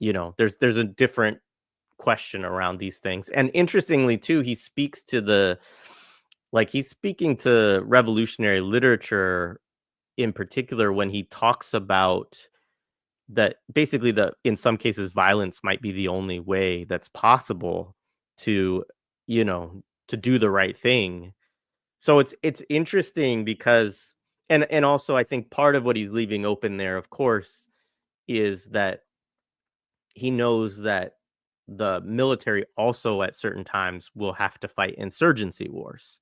there's a different question around these things. And interestingly too, he's speaking to revolutionary literature in particular when he talks about that basically in some cases violence might be the only way that's possible to, to do the right thing. So it's interesting because and also I think part of what he's leaving open there, of course, is that he knows that the military also at certain times will have to fight insurgency wars,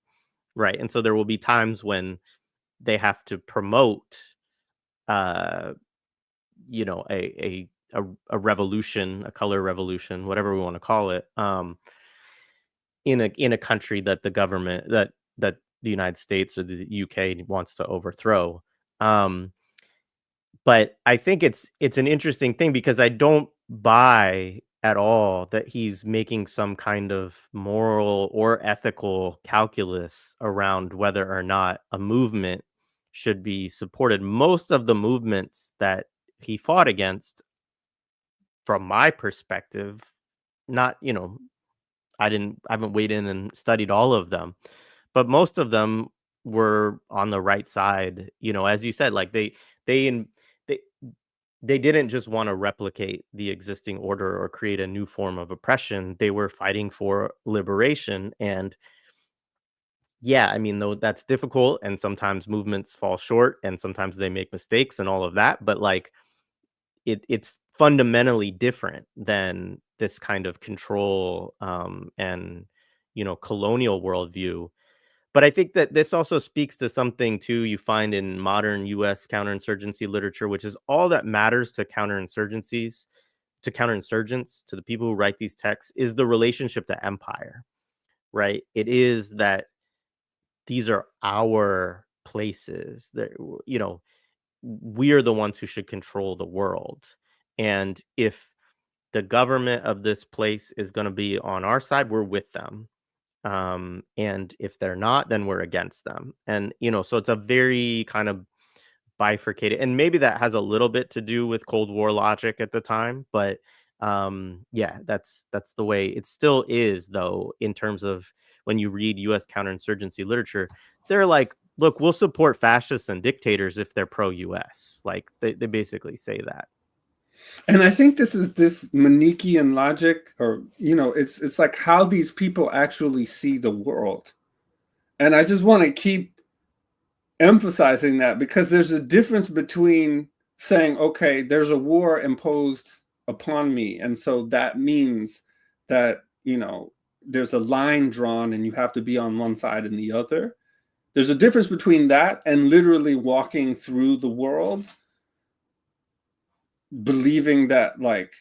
right? And so there will be times when they have to promote, uh, a revolution, a color revolution, whatever we want to call it, in a country that the government that the United States or the UK wants to overthrow. Um, But I think it's an interesting thing because I don't buy at all that he's making some kind of moral or ethical calculus around whether or not a movement should be supported. Most of the movements that he fought against, from my perspective, not, I haven't weighed in and studied all of them, but most of them were on the right side, as you said, like they in they they didn't just want to replicate the existing order or create a new form of oppression. They were fighting for liberation. And yeah, I mean, though that's difficult and sometimes movements fall short and sometimes they make mistakes and all of that, but like it's fundamentally different than this kind of control and colonial worldview. But I think that this also speaks to something too you find in modern US counterinsurgency literature, which is all that matters to counterinsurgencies, to counterinsurgents, to the people who write these texts, is the relationship to empire, right? It is that these are our places that, we are the ones who should control the world. And if the government of this place is going to be on our side, we're with them. And if they're not, then we're against them. And, so it's a very kind of bifurcated, and maybe that has a little bit to do with Cold War logic at the time, but yeah, that's the way it still is, though, in terms of when you read US counterinsurgency literature, they're like, look, we'll support fascists and dictators if they're pro-US. Like they basically say that. And I think this is this Manichean logic, or it's like how these people actually see the world. And I just want to keep emphasizing that, because there's a difference between saying, okay, there's a war imposed upon me, and so that means that there's a line drawn and you have to be on one side and the other. There's a difference between that and literally walking through the world believing that, like,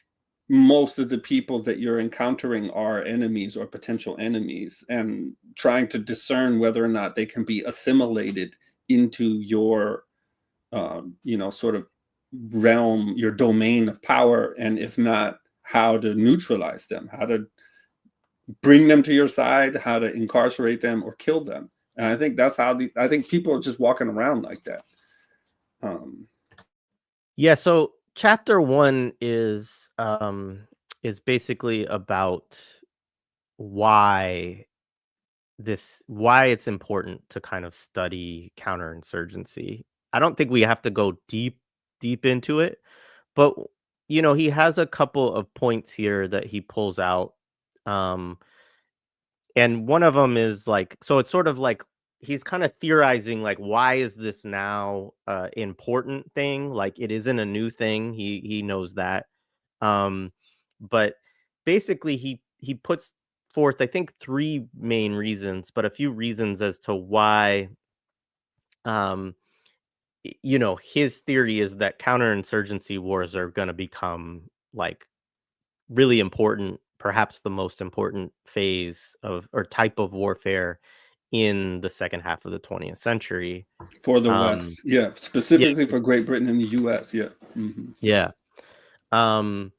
most of the people that you're encountering are enemies or potential enemies, and trying to discern whether or not they can be assimilated into your, sort of realm, your domain of power, and if not, how to neutralize them, how to bring them to your side, how to incarcerate them or kill them. And I think that's how I think people are just walking around like that. Yeah, so chapter 1 is basically about why why it's important to kind of study counterinsurgency. I don't think we have to go deep into it, but he has a couple of points here that he pulls out. Um and one of them is like, so it's sort of like he's kind of theorizing like, why is this now important thing? Like, it isn't a new thing. He knows that. Um but basically he puts forth, I think, three main reasons, but a few reasons as to why um his theory is that counterinsurgency wars are going to become like really important, perhaps the most important phase of or type of warfare in the second half of the 20th century. For the Um West, yeah, yeah, specifically for Great Britain and the U.S., yeah. yeah. Um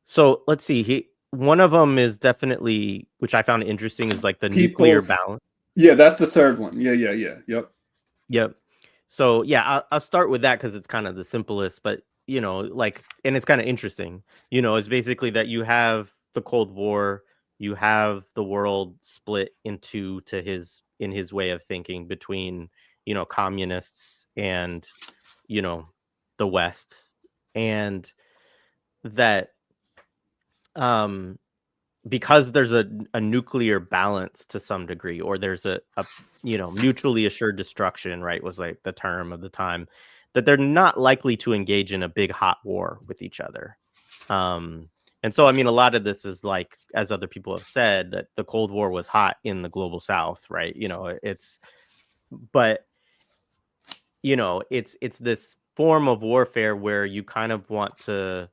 so let's see. One of them is definitely, which I found interesting, is like the nuclear People's, balance. yeah, that's the third one. Yeah, yep. Yep. So yeah, I'll start with that because it's kind of the simplest, but like, and it's kind of interesting. It's basically that you have the Cold War, you have the world split into in his way of thinking between communists and the West, and that um because there's a nuclear balance to some degree, or there's a mutually assured destruction, right, was like the term of the time, that they're not likely to engage in a big hot war with each other. And so, I mean, a lot of this is like, as other people have said, that the Cold War was hot in the global South, right? But it's this form of warfare where you kind of want to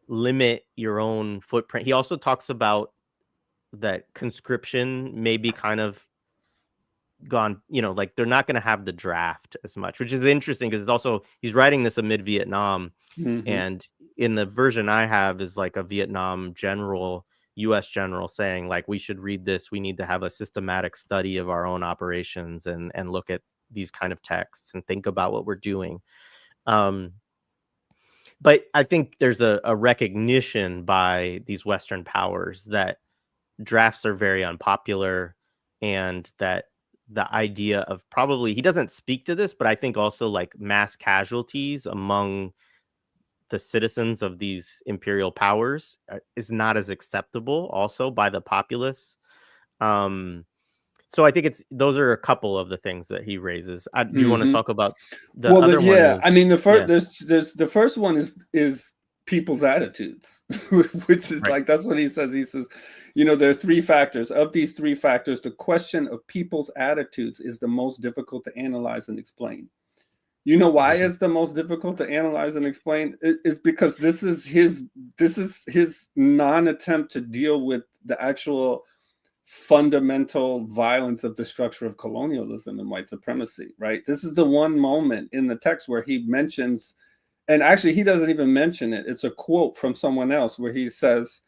limit your own footprint. He also talks about that conscription may be kind of gone, like they're not going to have the draft as much, which is interesting because it's also, he's writing this amid Vietnam. Mm-hmm. And in the version I have is like a Vietnam general, US general, saying like, we should read this. We need to have a systematic study of our own operations and look at these kind of texts and think about what we're doing. But I think there's a recognition by these Western powers that drafts are very unpopular, and that the idea of, probably, he doesn't speak to this, but I think also like mass casualties among the citizens of these imperial powers is not as acceptable also by the populace. So I think those are a couple of the things that he raises. Do you want to Mm-hmm. talk about the Well, other one? yeah, Is I mean, the first, Yeah, there's the first one is people's attitudes, which is right. like, that's what he says. He says, there are three factors. Of these three factors, the question of people's attitudes is the most difficult to analyze and explain. You know why Mhm. it's the most difficult to analyze and explain? It's because this is his non-attempt to deal with the actual fundamental violence of the structure of colonialism and white supremacy, right? This is the one moment in the text where he mentions, and actually he doesn't even mention it. It's a quote from someone else where he says,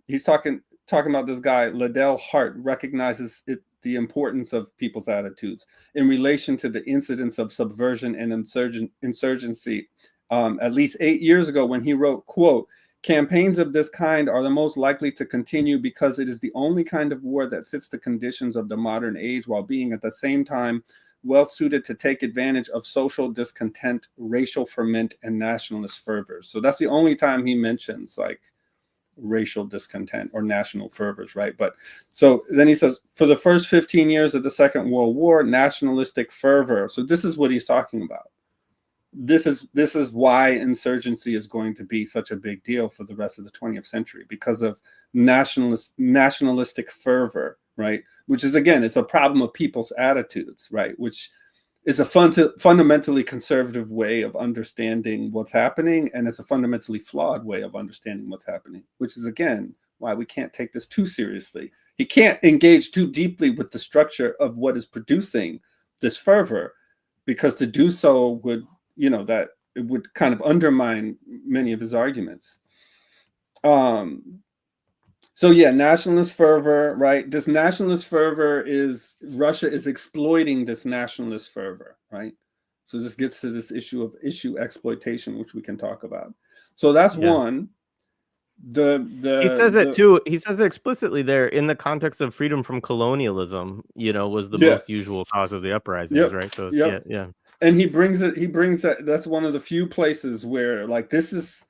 he's talking about this guy, Liddell Hart, recognizes the importance of people's attitudes in relation to the incidents of subversion and insurgency. At least 8 years ago, when he wrote, quote, "Campaigns of this kind are the most likely to continue because it is the only kind of war that fits the conditions of the modern age while being at the same time well suited to take advantage of social discontent, racial ferment, and nationalist fervors." So that's the only time he mentions like racial discontent or national fervors, right? But so then he says, for the first 15 years of the Second World War, nationalistic fervor. So this is what he's talking about. This is why insurgency is going to be such a big deal for the rest of the 20th century, because of nationalistic fervor, right? Which is, again, it's a problem of people's attitudes, right? Which is a fundamentally conservative way of understanding what's happening, and it's a fundamentally flawed way of understanding what's happening, which is, again, why we can't take this too seriously. He can't engage too deeply with the structure of what is producing this fervor, because to do so would, that it would kind of undermine many of his arguments. So yeah, nationalist fervor, right? This nationalist fervor is, Russia is exploiting this nationalist fervor, right? So this gets to this issue of issue exploitation, which we can talk about. So that's one. He says it too. He says it explicitly there in the context of freedom from colonialism, was the most usual cause of the uprisings, right? So yeah. And he brings that, that's one of the few places where, like, this is,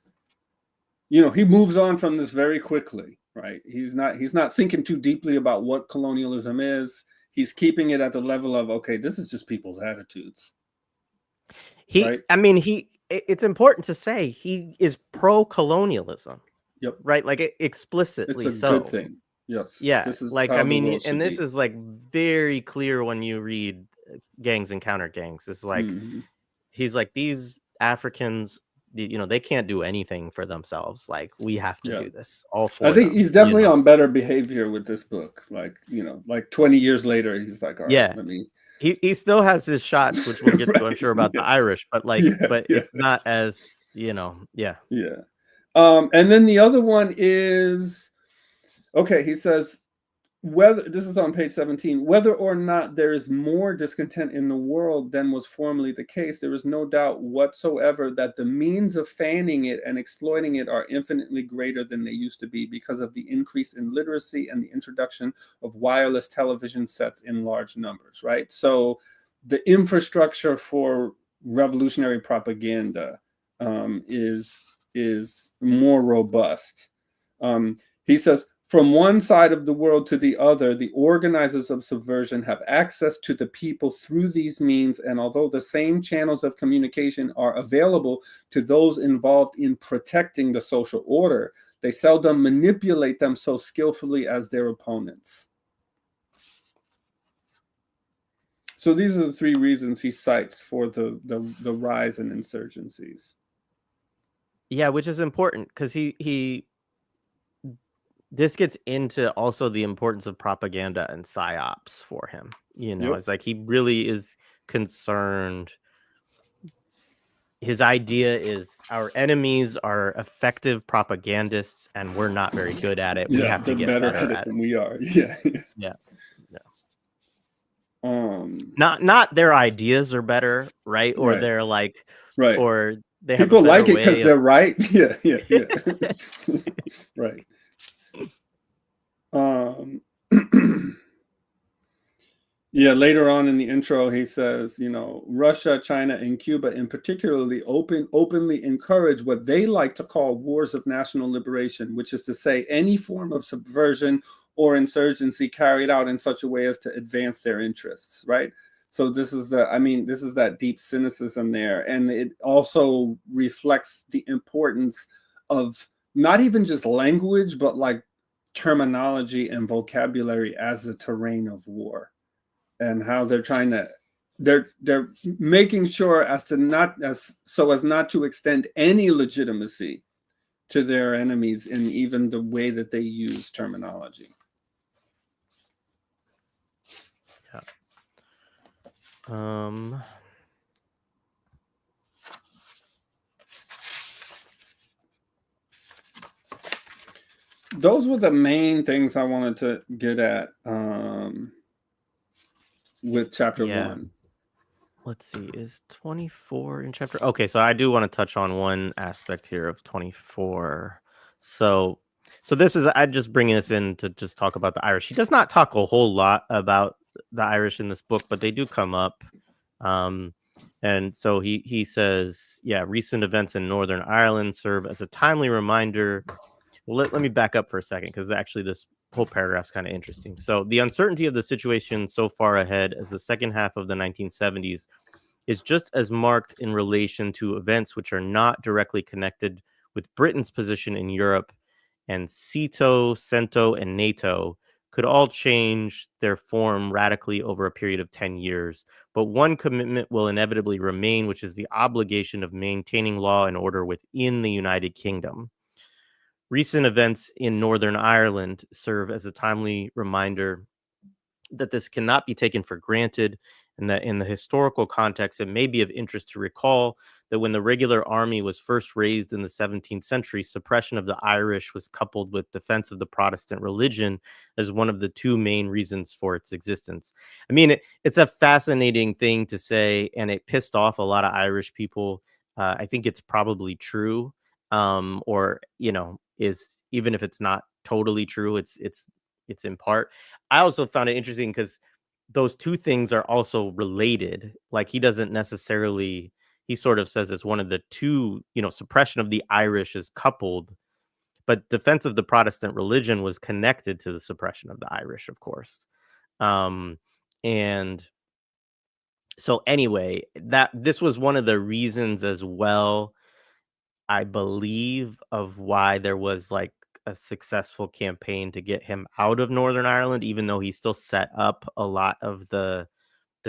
he moves on from this very quickly, right? He's not thinking too deeply about what colonialism is. He's keeping it at the level of, okay, this is just people's attitudes. Right? I mean, it's important to say he is pro-colonialism. Yep. Right. Like explicitly. It's a good thing. Yes. Yeah. This is like, I mean, and this is like very clear when you read Gangs and Counter Gangs. It's like, he's like, these Africans, they can't do anything for themselves. Like, we have to do this all for I think them, he's definitely on better behavior with this book. Like, like 20 years later, he's like, all right, let me. He still has his shots, which we'll get to, I'm sure, about the Irish, but like, it's not as, Yeah. And then the other one is, okay, he says, this is on page 17, whether or not there is more discontent in the world than was formerly the case, there is no doubt whatsoever that the means of fanning it and exploiting it are infinitely greater than they used to be because of the increase in literacy and the introduction of wireless television sets in large numbers, right? So the infrastructure for revolutionary propaganda is more robust. He says, from one side of the world to the other, the organizers of subversion have access to the people through these means, and although the same channels of communication are available to those involved in protecting the social order, they seldom manipulate them so skillfully as their opponents. So these are the three reasons he cites for the rise in insurgencies. Yeah, which is important because this gets into also the importance of propaganda and psyops for him. It's like he really is concerned. His idea is our enemies are effective propagandists and we're not very good at it. We have to get better at it than we are. Yeah. Not their ideas are better, right? Or they're like, right. Or they have people like it because they're right. Yeah. Right. Later on in the intro, he says, Russia, China, and Cuba in particularly openly encourage what they like to call wars of national liberation, which is to say any form of subversion or insurgency carried out in such a way as to advance their interests, right? So this is that deep cynicism there. And it also reflects the importance of not even just language, but like terminology and vocabulary as a terrain of war, and how they're making sure as not to extend any legitimacy to their enemies in even the way that they use terminology. Those were the main things I wanted to get at with chapter 1. Let's see, is 24 in chapter? Okay, so I do want to touch on one aspect here of 24. So this is, I just bring this in to just talk about the Irish. He does not talk a whole lot about the Irish in this book, but they do come up. And so he says, recent events in Northern Ireland serve as a timely reminder. Well, let me back up for a second, because actually this whole paragraph is kind of interesting. So the uncertainty of the situation so far ahead as the second half of the 1970s is just as marked in relation to events which are not directly connected with Britain's position in Europe and CETO, CENTO, and NATO, could all change their form radically over a period of 10 years. But one commitment will inevitably remain, which is the obligation of maintaining law and order within the United Kingdom. Recent events in Northern Ireland serve as a timely reminder that this cannot be taken for granted, and that in the historical context, it may be of interest to recall that when the regular army was first raised in the 17th century, suppression of the Irish was coupled with defense of the Protestant religion as one of the two main reasons for its existence. I mean, it's a fascinating thing to say, and it pissed off a lot of Irish people. I think it's probably true, or is, even if it's not totally true, it's in part. I also found it interesting because those two things are also related. Like, he doesn't necessarily, he sort of says it's one of the two, suppression of the Irish is coupled, but defense of the Protestant religion was connected to the suppression of the Irish, of course. And so anyway, that this was one of the reasons as well, I believe, of why there was like a successful campaign to get him out of Northern Ireland, even though he still set up a lot of the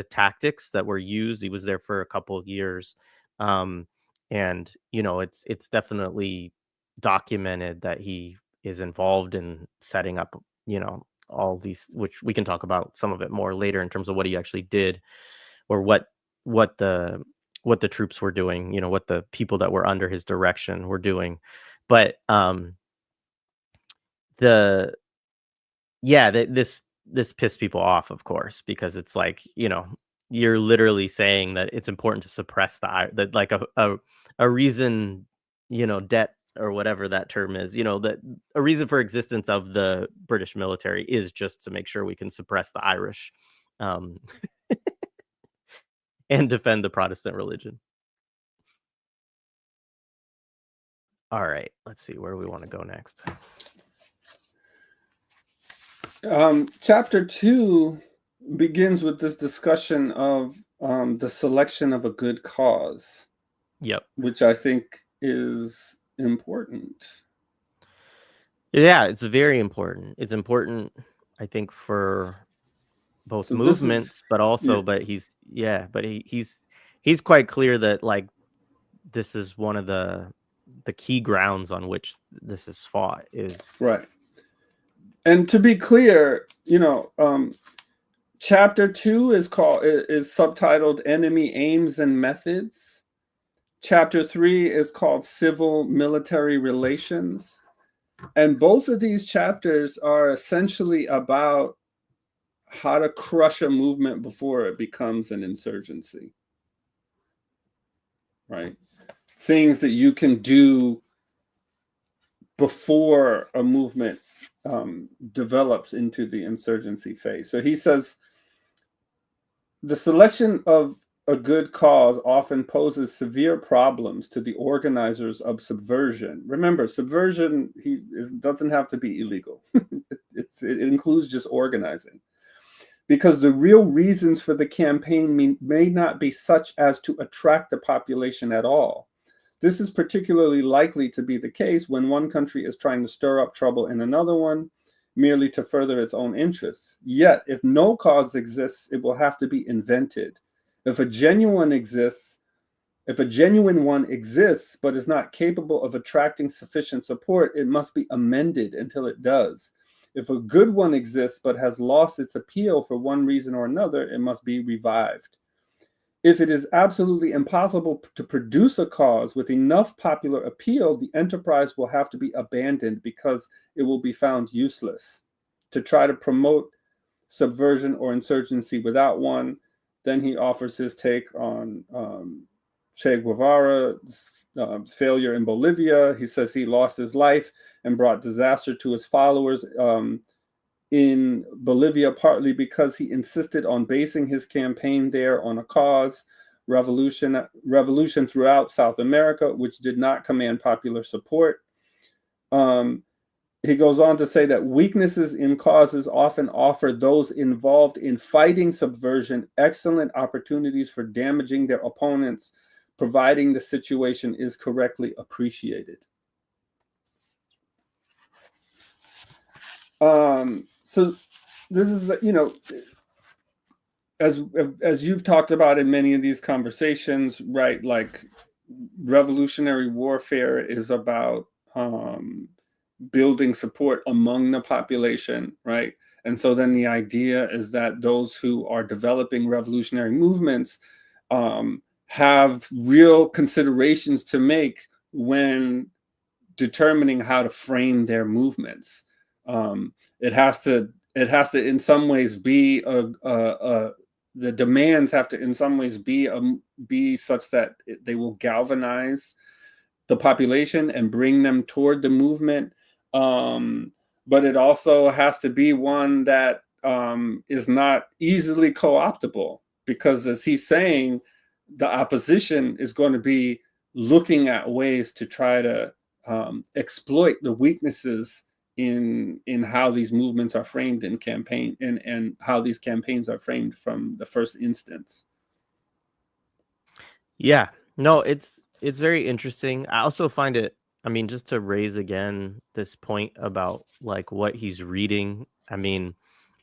tactics that were used. He was there for a couple of years. And it's definitely documented that he is involved in setting up, all these, which we can talk about some of it more later in terms of what he actually did, or what the what the troops were doing, what the people that were under his direction were doing. But the yeah, this pissed people off, of course, because it's like, you're literally saying that it's important to suppress that, like a reason, debt, or whatever that term is, that a reason for existence of the British military is just to make sure we can suppress the Irish, um, and defend the Protestant religion. All right, let's see, where do we want to go next? Chapter 2 begins with this discussion of the selection of a good cause. Yep. Which I think is important. Yeah, it's very important. It's important, I think, for both So this is movements, but also, yeah, but he's quite clear that, like, this is one of the key grounds on which this is fought is right. And to be clear, chapter 2 is subtitled Enemy Aims and Methods. Chapter 3 is called Civil Military Relations. And both of these chapters are essentially about how to crush a movement before it becomes an insurgency. Right? Things that you can do before a movement develops into the insurgency phase. So he says, the selection of a good cause often poses severe problems to the organizers of subversion. Remember, subversion doesn't have to be illegal. It includes just organizing. Because the real reasons for the campaign may not be such as to attract the population at all. This is particularly likely to be the case when one country is trying to stir up trouble in another one, merely to further its own interests. Yet, if no cause exists, it will have to be invented. If a genuine one exists but is not capable of attracting sufficient support, it must be amended until it does. If a good one exists but has lost its appeal for one reason or another, it must be revived. If it is absolutely impossible to produce a cause with enough popular appeal, the enterprise will have to be abandoned because it will be found useless. To try to promote subversion or insurgency without one, then he offers his take on Che Guevara's failure in Bolivia. He says he lost his life and brought disaster to his followers in Bolivia, partly because he insisted on basing his campaign there on a cause, revolution throughout South America, which did not command popular support. He goes on to say that weaknesses in causes often offer those involved in fighting subversion excellent opportunities for damaging their opponents, providing the situation is correctly appreciated. So this is, as you've talked about in many of these conversations, right? Like revolutionary warfare is about building support among the population, right? And so then the idea is that those who are developing revolutionary movements have real considerations to make when determining how to frame their movements. It has to in some ways be the demands have to in some ways be such that they will galvanize the population and bring them toward the movement. But it also has to be one that is not easily co-optable, because as he's saying, the opposition is going to be looking at ways to try to exploit the weaknesses in how these movements are framed in campaign and how these campaigns are framed from the first instance. Yeah, no, it's very interesting. I also find it, I mean, just to raise again this point about like what he's reading. I mean,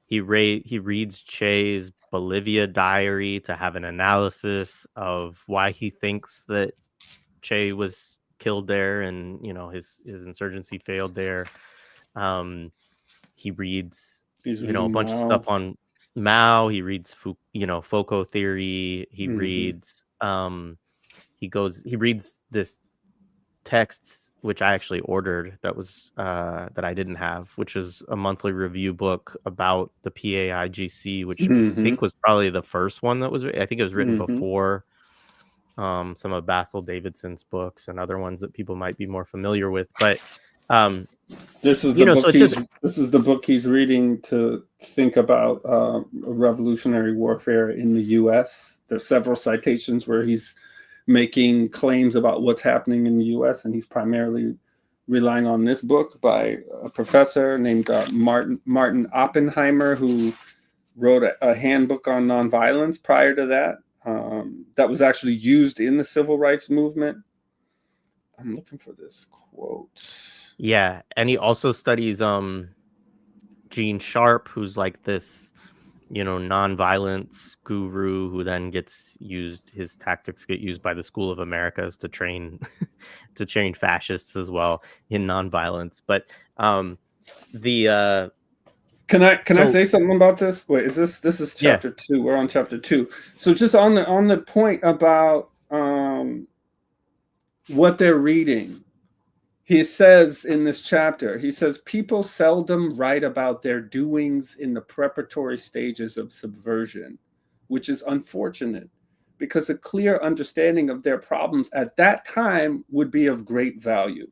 he reads Che's Bolivia diary to have an analysis of why he thinks that Che was killed there, and his insurgency failed there. He reads He's a reading bunch of Mao. stuff on Mao. He reads Foucault theory. He Mm-hmm. reads he reads this texts, which I actually ordered, that was that I didn't have, which is a monthly review book about the PAIGC, which I Mm-hmm. think was probably the first one that was I think it was written Mm-hmm. before some of Basil Davidson's books and other ones that people might be more familiar with. But This is the so book it's just he's reading to think about revolutionary warfare in the U.S. There's several citations where he's making claims about what's happening in the U.S., and he's primarily relying on this book by a professor named Martin Oppenheimer, who wrote a handbook on nonviolence prior to that. That was actually used in the civil rights movement. I'm looking for this quote. yeah, and he also studies Gene Sharp, who's like this nonviolence guru who then his tactics get used by the School of Americas to train to train fascists as well in nonviolence. But the Can I so say something about this? Wait, is this is yeah, chapter 2? We're on chapter 2. So just on the point about what they're reading, he says in this chapter, he says people seldom write about their doings in the preparatory stages of subversion, which is unfortunate, because a clear understanding of their problems at that time would be of great value.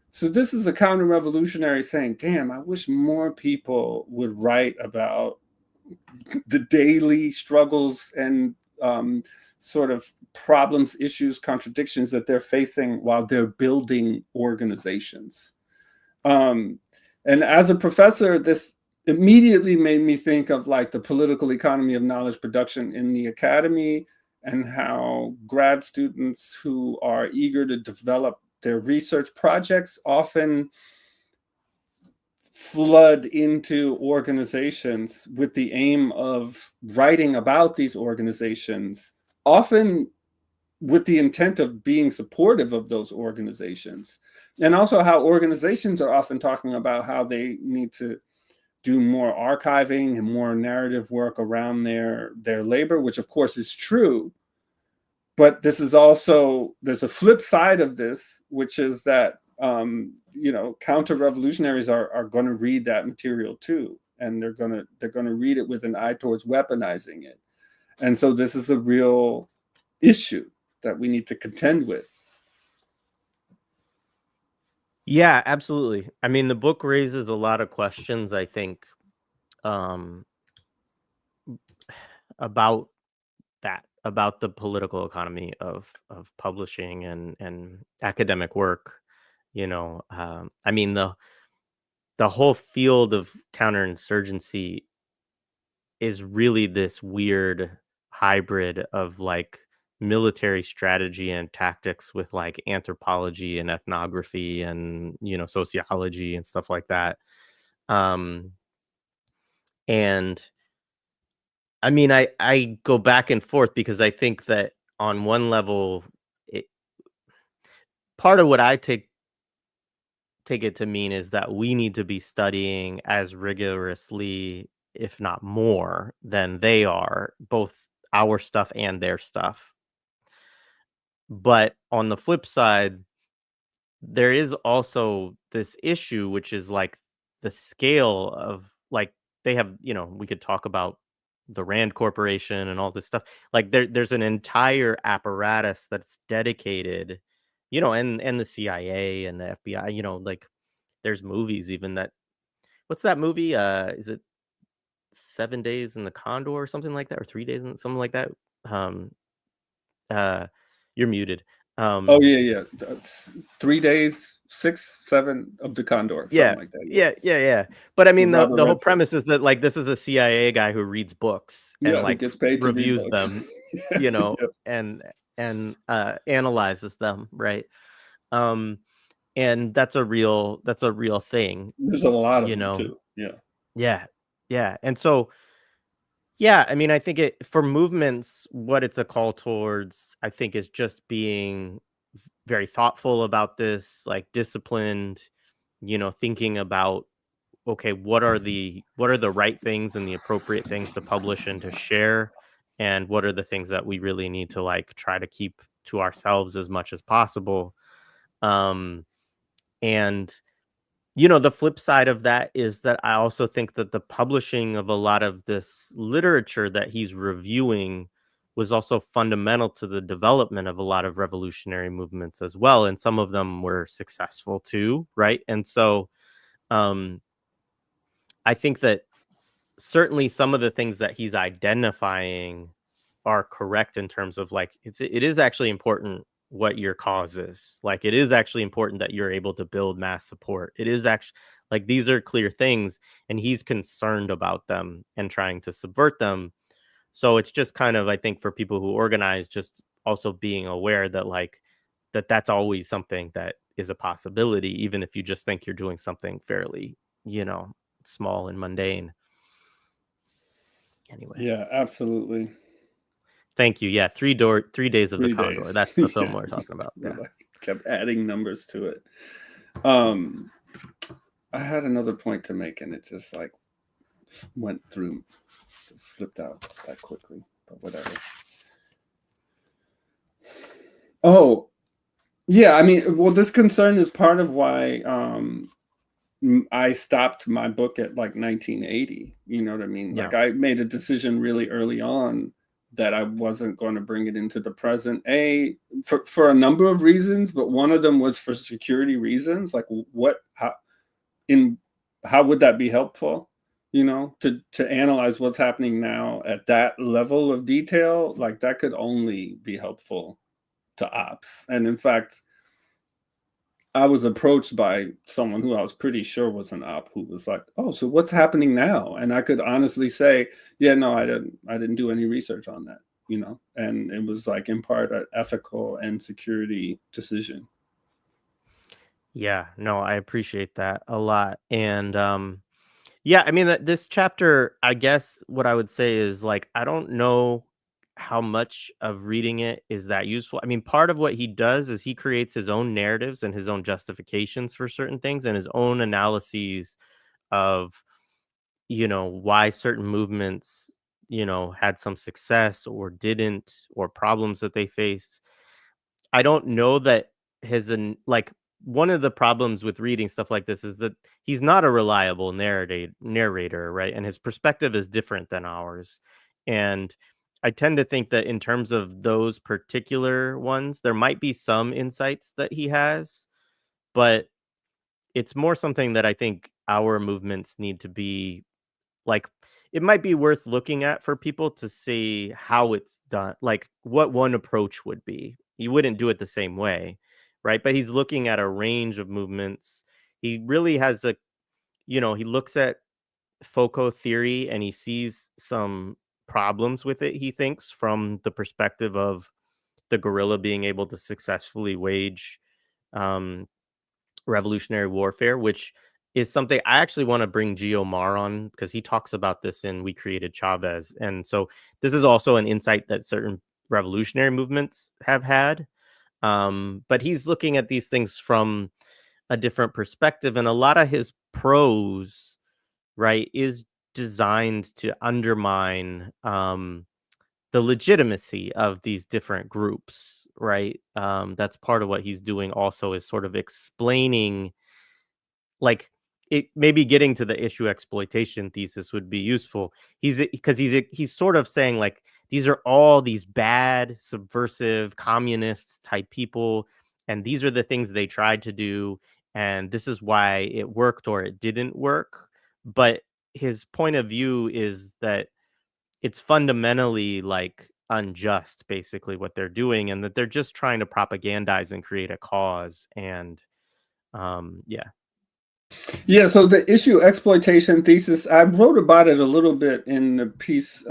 So this is a counter-revolutionary saying, damn, I wish more people would write about the daily struggles and sort of problems, issues, contradictions that they're facing while they're building organizations. And as a professor, this immediately made me think of like the political economy of knowledge production in the academy, and how grad students who are eager to develop their research projects often flood into organizations with the aim of writing about these organizations, often with the intent of being supportive of those organizations. And also how organizations are often talking about how they need to do more archiving and more narrative work around their labor, which of course is true. But this is also, there's a flip side of this, which is that counter-revolutionaries are going to read that material too, and they're going to read it with an eye towards weaponizing it. And so this is a real issue that we need to contend with. yeah, absolutely. I mean, the book raises a lot of questions, I think, um, about about the political economy of publishing and academic work. I mean, the whole field of counterinsurgency is really this weird hybrid of like military strategy and tactics with like anthropology and ethnography and sociology and stuff like that. um And I mean, I go back and forth because I think that on one level, it, part of what I take it to mean is that we need to be studying as rigorously, if not more, than they are, both our stuff and their stuff. But on the flip side, there is also this issue, which is like the scale of like they have, we could talk about the Rand Corporation and all this stuff. Like there's an entire apparatus that's dedicated, and the CIA and the FBI, like there's movies even that what's that movie? Is it 7 Days in the Condor or something like that, or 3 days in something like that? Um uh you're muted. Oh Um yeah, yeah. 3 days, 6, 7 of the Condor, Yeah, something like that. Yeah, yeah. But I with mean, Robert the whole Redford. premise is that like this is a CIA guy who reads books and Yeah, who like gets paid to read reviews books. them, Yeah. and analyzes them, right? Um, and that's a real thing, There's a lot of you them know. too. Yeah, Yeah, yeah, and so yeah, I mean, I think it for movements, what it's a call towards, I think, is just being very thoughtful about this, like disciplined, thinking about okay, what are the right things and the appropriate things to publish and to share, and what are the things that we really need to like try to keep to ourselves as much as possible. um and the flip side of that is that I also think that the publishing of a lot of this literature that he's reviewing was also fundamental to the development of a lot of revolutionary movements as well, and some of them were successful too, right? And so um I think that certainly some of the things that he's identifying are correct in terms of like it is actually important what your cause is. Like it is actually important that you're able to build mass support. It is actually like these are clear things and he's concerned about them and trying to subvert them. So it's just kind of I think for people who organize just also being aware that like that's always something that is a possibility even if you just think you're doing something fairly, you know, small and mundane. Anyway. yeah, absolutely. Thank you. Yeah, 3 days of the 3 days. Condor. That's the film we're talking about. We Yeah. like kept adding numbers to it. Um, I had another point to make, and it just like went through, just slipped out that quickly. But whatever. Oh, yeah. I mean, well, this concern is part of why I stopped my book at like 1980. You know what I mean? Yeah. Like I made a decision really early on that I wasn't going to bring it into the present. For a number of reasons, but one of them was for security reasons. Like in how would that be helpful? You know, to analyze what's happening now at that level of detail, like that could only be helpful to ops. And in fact, I was approached by someone who I was pretty sure was an op who was like, "Oh, so what's happening now?" And I could honestly say, "Yeah, no, I didn't do any research on that." You know, and it was like in part an ethical and security decision. Yeah. No, I appreciate that a lot. And yeah, I mean this chapter, I guess what I would say is like I don't know how much of reading it is that useful. I mean, part of what he does is he creates his own narratives and his own justifications for certain things and his own analyses of why certain movements, had some success or didn't, or problems that they faced. I don't know that like one of the problems with reading stuff like this is that he's not a reliable narrator, right? And his perspective is different than ours. And I tend to think that in terms of those particular ones, there might be some insights that he has, but it's more something that I think our movements need to be like it might be worth looking at for people to see how it's done, like what one approach would be. You wouldn't do it the same way, right? But he's looking at a range of movements. He really has he looks at Foucault theory and he sees some problems with it, he thinks, from the perspective of the guerrilla being able to successfully wage um, revolutionary warfare, which is something I actually want to bring Gio Mar on, because he talks about this in We Created Chavez. And so this is also an insight that certain revolutionary movements have had. But he's looking at these things from a different perspective. And a lot of his prose, right, is designed to undermine the legitimacy of these different groups, right? That's part of what he's doing also, is sort of explaining, like, it maybe getting to the issue exploitation thesis would be useful. He's sort of saying, like, these are all these bad, subversive, communist type people, and these are the things they tried to do, and this is why it worked or it didn't work. But his point of view is that it's fundamentally, like, unjust, basically, what they're doing, and that they're just trying to propagandize and create a cause. And yeah. Yeah, so the issue exploitation thesis, I wrote about it a little bit in the piece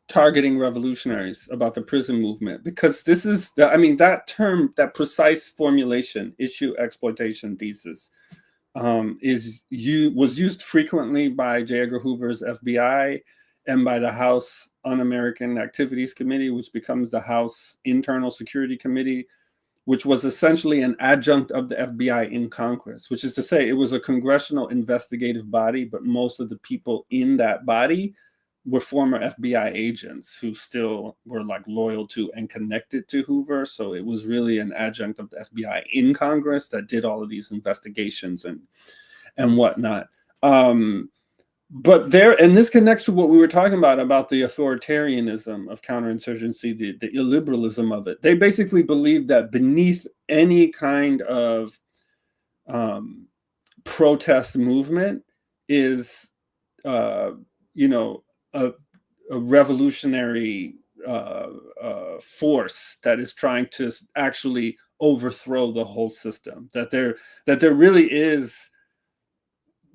Targeting Revolutionaries, about the prison movement, because this is I mean, that term, that precise formulation, issue exploitation thesis, was used frequently by J. Edgar Hoover's FBI and by the House Un-American Activities Committee, which becomes the House Internal Security Committee, which was essentially an adjunct of the FBI in Congress, which is to say it was a congressional investigative body, but most of the people in that body were former FBI agents who still were, like, loyal to and connected to Hoover. So it was really an adjunct of the FBI in Congress that did all of these investigations and whatnot. But and this connects to what we were talking about the authoritarianism of counterinsurgency, the illiberalism of it. They basically believe that beneath any kind of protest movement is, you know, a revolutionary force that is trying to actually overthrow the whole system. That there really is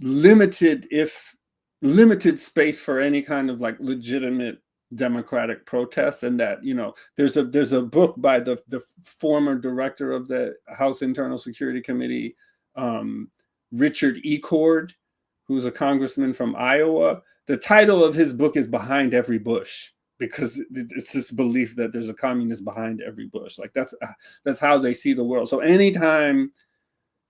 limited space for any kind of, like, legitimate democratic protest. And that, there's a book by the former director of the House Internal Security Committee, Richard E. Cord, who's a congressman from Iowa. The title of his book is Behind Every Bush, because it's this belief that there's a communist behind every bush. Like, that's how they see the world. So anytime,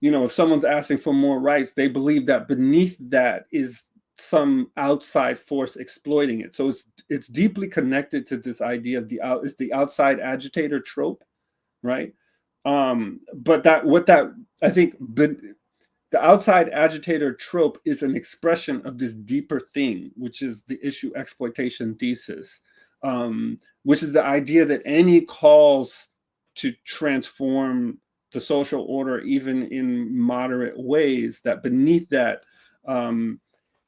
if someone's asking for more rights, they believe that beneath that is some outside force exploiting it. So it's deeply connected to this idea of it's the outside agitator trope, right? But I think the outside agitator trope is an expression of this deeper thing, which is the issue exploitation thesis, which is the idea that any calls to transform the social order, even in moderate ways, that beneath that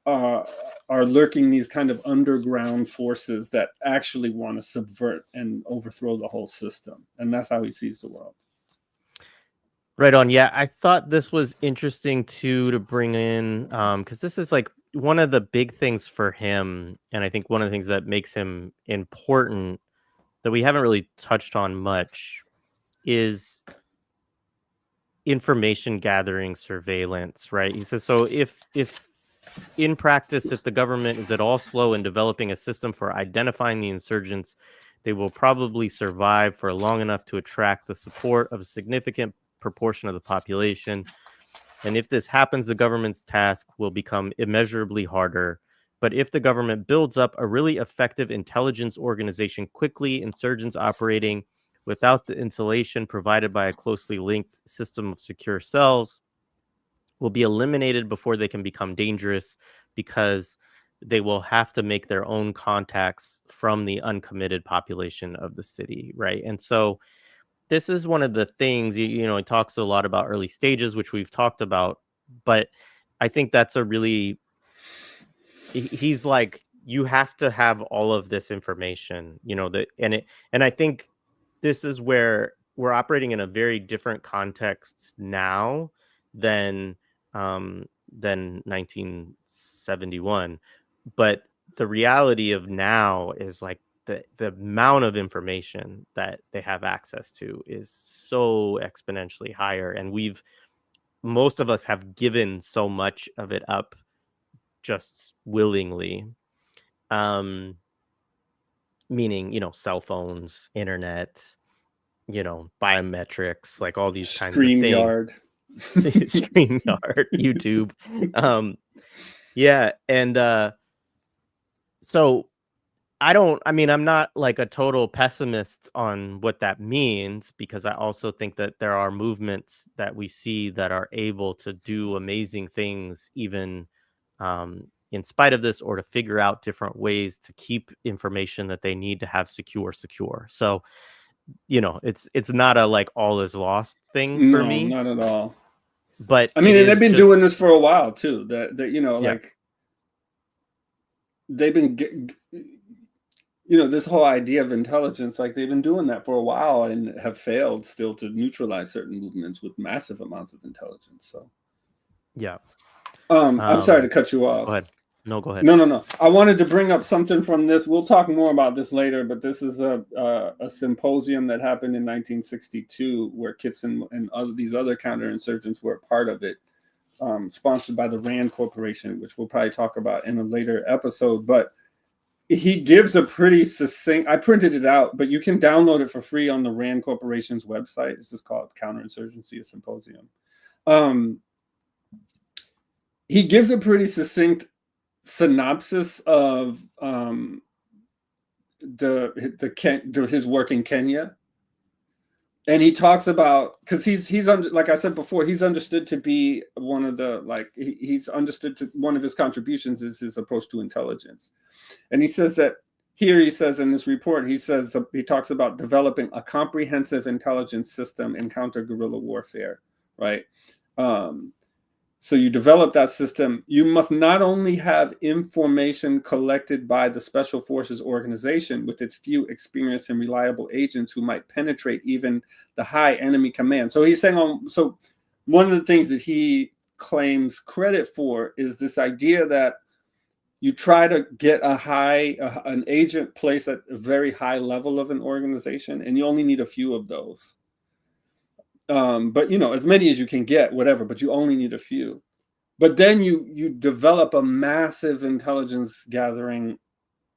are lurking these kind of underground forces that actually want to subvert and overthrow the whole system. And that's how he sees the world. Right on. Yeah, I thought this was interesting too to bring in, because this is, like, one of the big things for him, and I think one of the things that makes him important that we haven't really touched on much is information gathering, surveillance, right? He says, so if in practice, if the government is at all slow in developing a system for identifying the insurgents, they will probably survive for long enough to attract the support of a significant proportion of the population. And if this happens, the government's task will become immeasurably harder. But if the government builds up a really effective intelligence organization quickly, insurgents operating without the insulation provided by a closely linked system of secure cells will be eliminated before they can become dangerous, because they will have to make their own contacts from the uncommitted population of the city, right? And so this is one of the things, it talks a lot about early stages, which we've talked about, but I think that's a really, he's like, you have to have all of this information, and I think this is where we're operating in a very different context now than 1971. But the reality of now is, like, the amount of information that they have access to is so exponentially higher, and most of us have given so much of it up just willingly. Um, Meaning, cell phones, internet, biometrics, like all these kinds of things. StreamYard. StreamYard, YouTube. Yeah, and so I'm not like a total pessimist on what that means, because I also think that there are movements that we see that are able to do amazing things, even in spite of this, or to figure out different ways to keep information that they need to have secure. So, it's not a like all is lost thing for No, me, not at all. but I it mean, and they've is been just, doing this for a while too. That yeah, like they've been this whole idea of intelligence, like they've been doing that for a while and have failed still to neutralize certain movements with massive amounts of intelligence. So, yeah. I'm sorry to Go cut you off. ahead. No, go ahead. No. I wanted to bring up something from this. We'll talk more about this later, but this is a symposium that happened in 1962 where Kitson and these other counterinsurgents were a part of it, sponsored by the Rand Corporation, which we'll probably talk about in a later episode. But he gives a pretty succinct, I printed it out, but you can download it for free on the Rand Corporation's website. It's just called Counterinsurgency, a Symposium. He gives a pretty succinct synopsis of his work in Kenya, and he talks about, because he's like I said before, he's understood to be one of the he's understood to one of his contributions is his approach to intelligence, and he says that here he says in this report he talks about developing a comprehensive intelligence system in counter-guerrilla warfare, right? So you develop that system. You must not only have information collected by the Special Forces organization with its few experienced and reliable agents who might penetrate even the high enemy command. So he's saying, so one of the things that he claims credit for is this idea that you try to get an agent placed at a very high level of an organization, and you only need a few of those. But as many as you can get, whatever, but you only need a few. But then you develop a massive intelligence gathering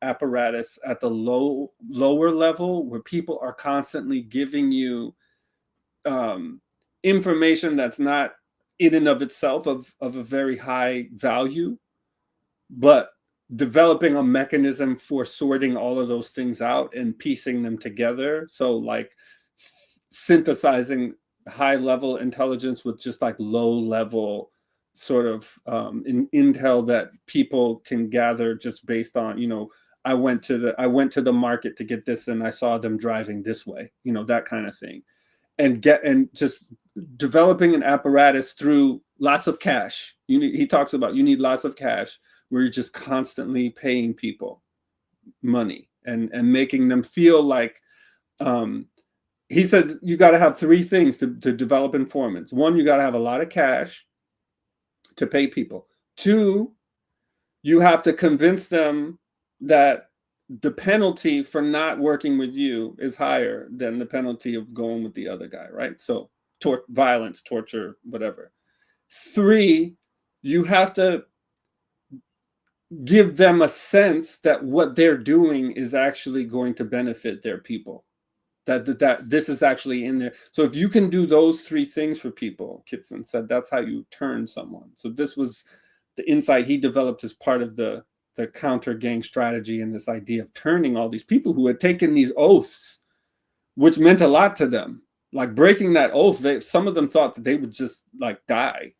apparatus at the lower level, where people are constantly giving you information that's not in and of itself of a very high value, but developing a mechanism for sorting all of those things out and piecing them together. So like synthesizing high level intelligence with just like low level sort of intel that people can gather just based on, I went to the market to get this and I saw them driving this way, that kind of thing, and just developing an apparatus through lots of cash. He talks about you need lots of cash, where you're just constantly paying people money and making them feel like, he said you got to have three things to develop informants. One, you got to have a lot of cash to pay people. Two, you have to convince them that the penalty for not working with you is higher than the penalty of going with the other guy, right? So violence, torture, whatever. Three, you have to give them a sense that what they're doing is actually going to benefit their people. That this is actually in there. So if you can do those three things for people, Kitson said, that's how you turn someone. So this was the insight he developed as part of the counter gang strategy, and this idea of turning all these people who had taken these oaths, which meant a lot to them. Like breaking that oath, some of them thought that they would just like die,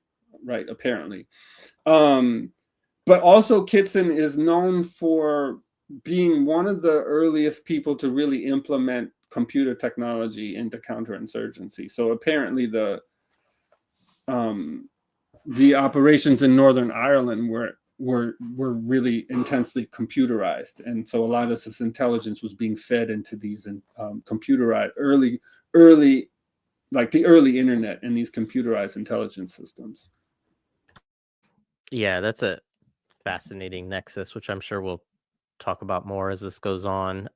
right? Apparently. But also Kitson is known for being one of the earliest people to really implement computer technology into counterinsurgency. So apparently the operations in Northern Ireland were really intensely computerized, and so a lot of this intelligence was being fed into these computerized early like the early internet and these computerized intelligence systems. Yeah, that's a fascinating nexus, which I'm sure we'll talk about more as this goes on.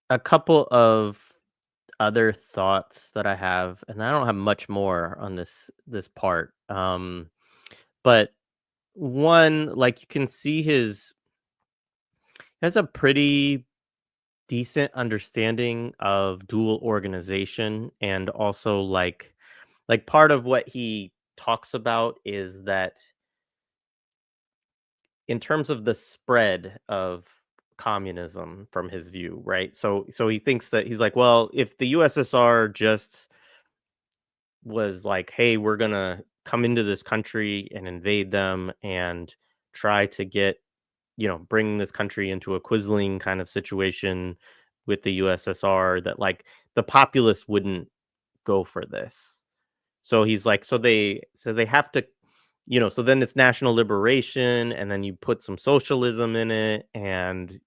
A couple of other thoughts that I have, and I don't have much more on this part. But one, like you can see his has a pretty decent understanding of dual organization, and also like part of what he talks about is that in terms of the spread of communism from his view, right? So he thinks that he's like, well, if the USSR just was like, hey, we're gonna come into this country and invade them and try to get, bring this country into a quisling kind of situation with the USSR, that like the populace wouldn't go for this. So he's like, so they have to, so then it's national liberation, and then you put some socialism in it, and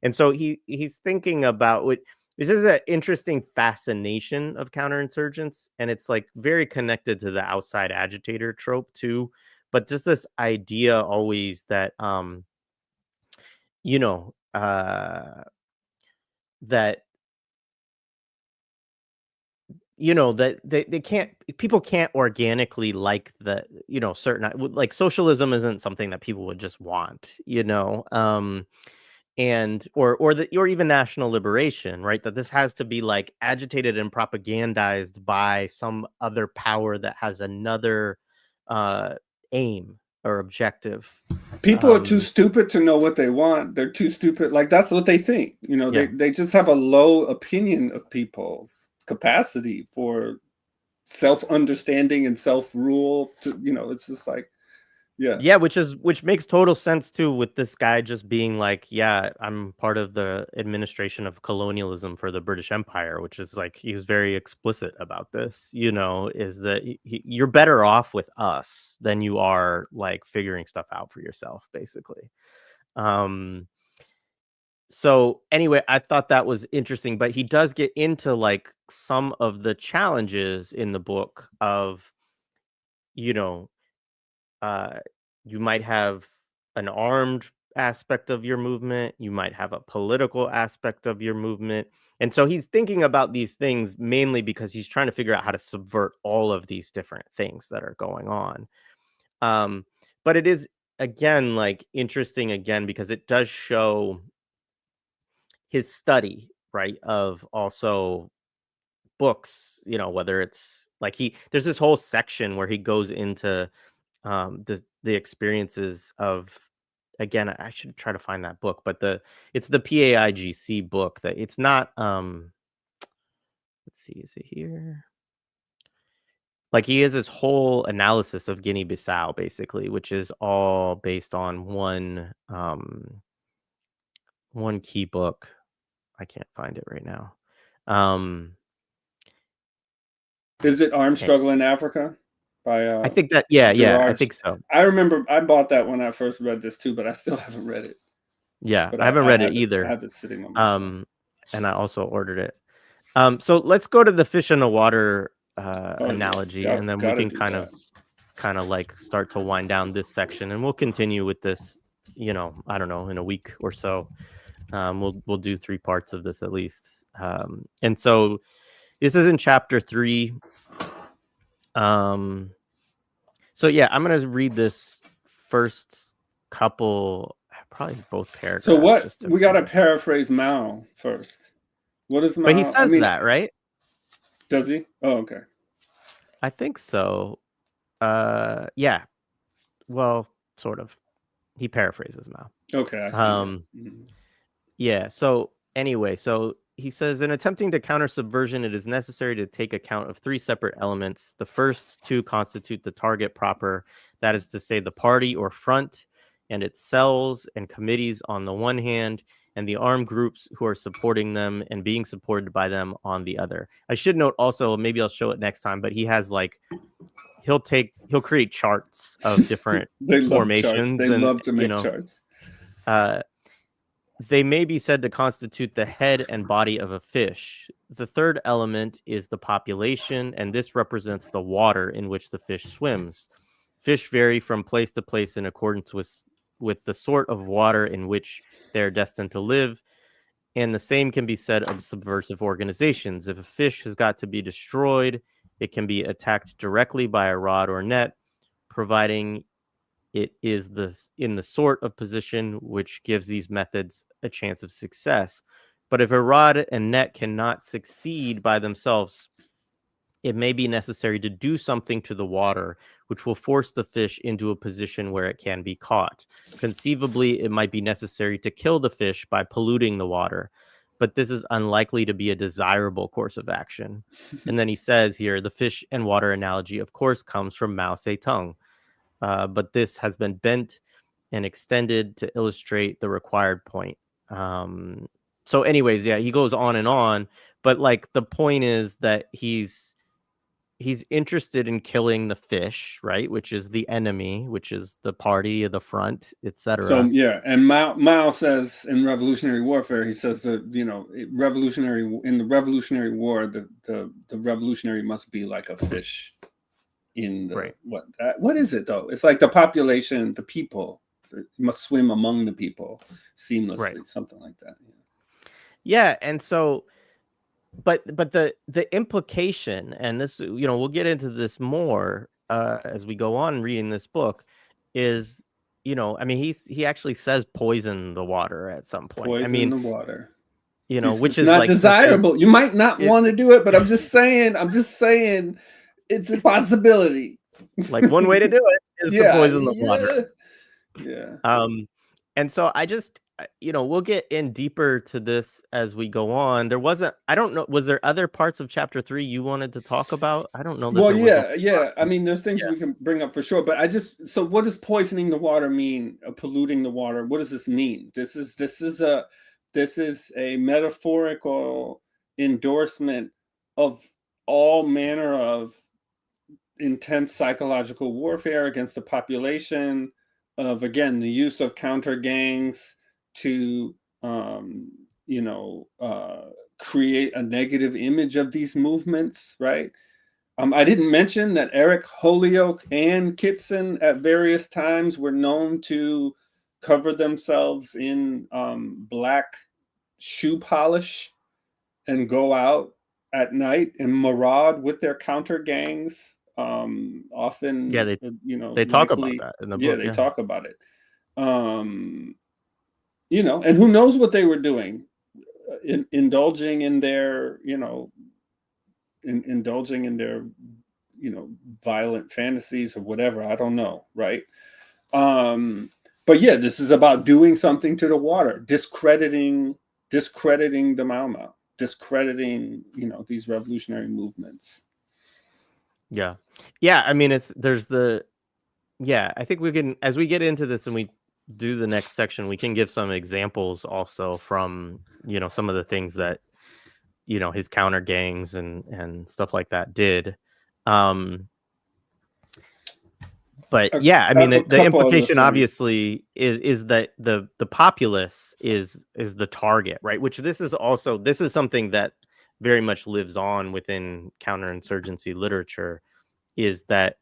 and so he's thinking about what this is an interesting fascination of counterinsurgents, and it's like very connected to the outside agitator trope too. But just this idea always that you know, that that they can't people can't organically like the certain like socialism isn't something that people would just want, and or even national liberation, right? That this has to be like agitated and propagandized by some other power that has another uh aim or objective. People are too um stupid to know what they want. They're too stupid. Like that's what they think. yeah They just have a low opinion of people's capacity for self-understanding and self-rule. It's just like, yeah. Yeah, which makes total sense too, with this guy just being like, yeah, I'm part of the administration of colonialism for the British Empire, which is like he's very explicit about this, is that you're better off with us than you are like figuring stuff out for yourself, basically. Um so anyway, I thought that was interesting, but he does get into like some of the challenges in the book of, you know, uh, you might have an armed aspect of your movement, you might have a political aspect of your movement. And so he's thinking about these things mainly because he's trying to figure out how to subvert all of these different things that are going on. Um, but it is again like interesting again because it does show his study, right, of also books, whether it's like there's this whole section where he goes into the experiences of, again, I should try to find that book, but it's the PAIGC book. That it's not let's see, is it here? Like he has this whole analysis of Guinea-Bissau basically, which is all based on one key book. I can't find it right now. Is it Armed eh, Struggle in Africa by I think that, yeah, I Gerard? think so. I remember I bought that when I first read this too, but I still haven't read it. Yeah, But I haven't I read it have it. I either. have it sitting on my shelf. And I also ordered it. So let's go to the fish in the water Oh yeah, analogy, and then we gotta can do that. kind of like start to wind down this section, and we'll continue with this. I don't know, in a week or so. We'll do 3 parts of this at least. And so this is in chapter 3. So yeah, I'm gonna read this first couple, probably both So paragraphs, what just to. we gotta paraphrase Mao first. What is But he Mao? I says mean, that, right? does he? Oh, okay. I think so. Yeah. Well, sort of. He paraphrases Mao. Okay, I see. Um, Yeah. Mhm. yeah. So anyway, so he says, in attempting to counter subversion, it is necessary to take account of 3 separate elements. The first 2 constitute the target proper, that is to say, the party or front and its cells and committees on the one hand, and the armed groups who are supporting them and being supported by them on the other. I should note also, maybe I'll show it next time, but he has like he'll create charts of different They love charts. formations, They and love to make charts. uh they may be said to constitute the head and body of a fish. The third element is the population, and this represents the water in which the fish swims. Fish vary from place to place in accordance with the sort of water in which they are destined to live. And the same can be said of subversive organizations. If a fish has got to be destroyed, it can be attacked directly by a rod or net, providing it is in the sort of position which gives these methods a chance of success. But if a rod and net cannot succeed by themselves, it may be necessary to do something to the water, which will force the fish into a position where it can be caught. Conceivably, it might be necessary to kill the fish by polluting the water, but this is unlikely to be a desirable course of action. And then he says here, the fish and water analogy, of course, comes from Mao Zedong, but this has been bent and extended to illustrate the required point. So anyways, yeah, he goes on, but like the point is that he's interested in killing the fish, right? Which is the enemy, which is the party of the front, So etc. yeah, and Mao says in revolutionary warfare, he says that in the Revolutionary War, the revolutionary must be like a fish in the Right. what is it though? It's like the population, the people. You must swim among the people seamlessly, Right. something like that. Yeah, and so but the implication, and this, we'll get into this more as we go on reading this book, is, I mean, he actually says poison the water at some point. I Poison mean, the water. which It's is not like something desirable. You might not it, want to do it, but I'm just saying, it's a possibility. like one way to do it is to Yeah, poison the water. yeah. And so I just, we'll get in deeper to this as we go on. I don't know, was there other parts of chapter 3 you wanted to talk about? I don't know that Well, there was a yeah. I mean, there's things yeah. we can bring up for sure, but so what does poisoning the water mean? Polluting the water? What does this mean? This is a metaphorical endorsement of all manner of intense psychological warfare against the population, of again the use of counter gangs to create a negative image of these movements, right? I didn't mention that Eric Holyoke and Kitson at various times were known to cover themselves in black shoe polish and go out at night and maraud with their counter gangs. Often, Yeah, they talk about likely, that in the yeah, book. they Yeah. talk about it. And who knows what they were doing, indulging in their, indulging in their, violent fantasies or whatever. I don't know, right? But yeah, this is about doing something to the water, discrediting the Mau Mau, discrediting, these revolutionary movements. Yeah. I mean, I think we can, as we get into this and we do the next section, we can give some examples also from, some of the things that, his counter gangs and stuff like that did. But yeah, I mean, the implication obviously is that the populace is the target, right? Which this is something that very much lives on within counterinsurgency literature, is that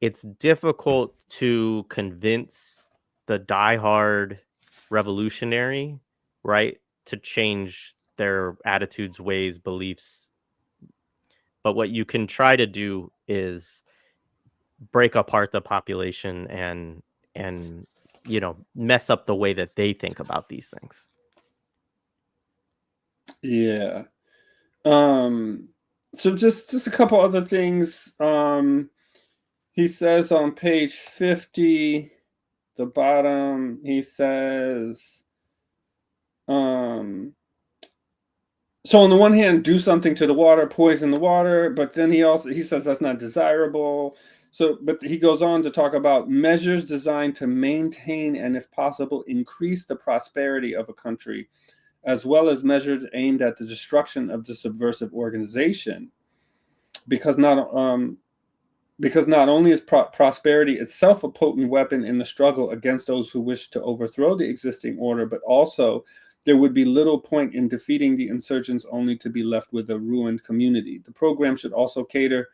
it's difficult to convince the diehard revolutionary, right, to change their attitudes, ways, beliefs. But what you can try to do is break apart the population and mess up the way that they think about these things. Yeah. So just a couple other things. He says on page 50, the bottom, he says, so on the one hand, do something to the water, poison the water, but then he says that's not desirable. So, but he goes on to talk about measures designed to maintain and, if possible, increase the prosperity of a country, as well as measures aimed at the destruction of the subversive organization, because not only is prosperity itself a potent weapon in the struggle against those who wish to overthrow the existing order, but also there would be little point in defeating the insurgents only to be left with a ruined community. The program should also cater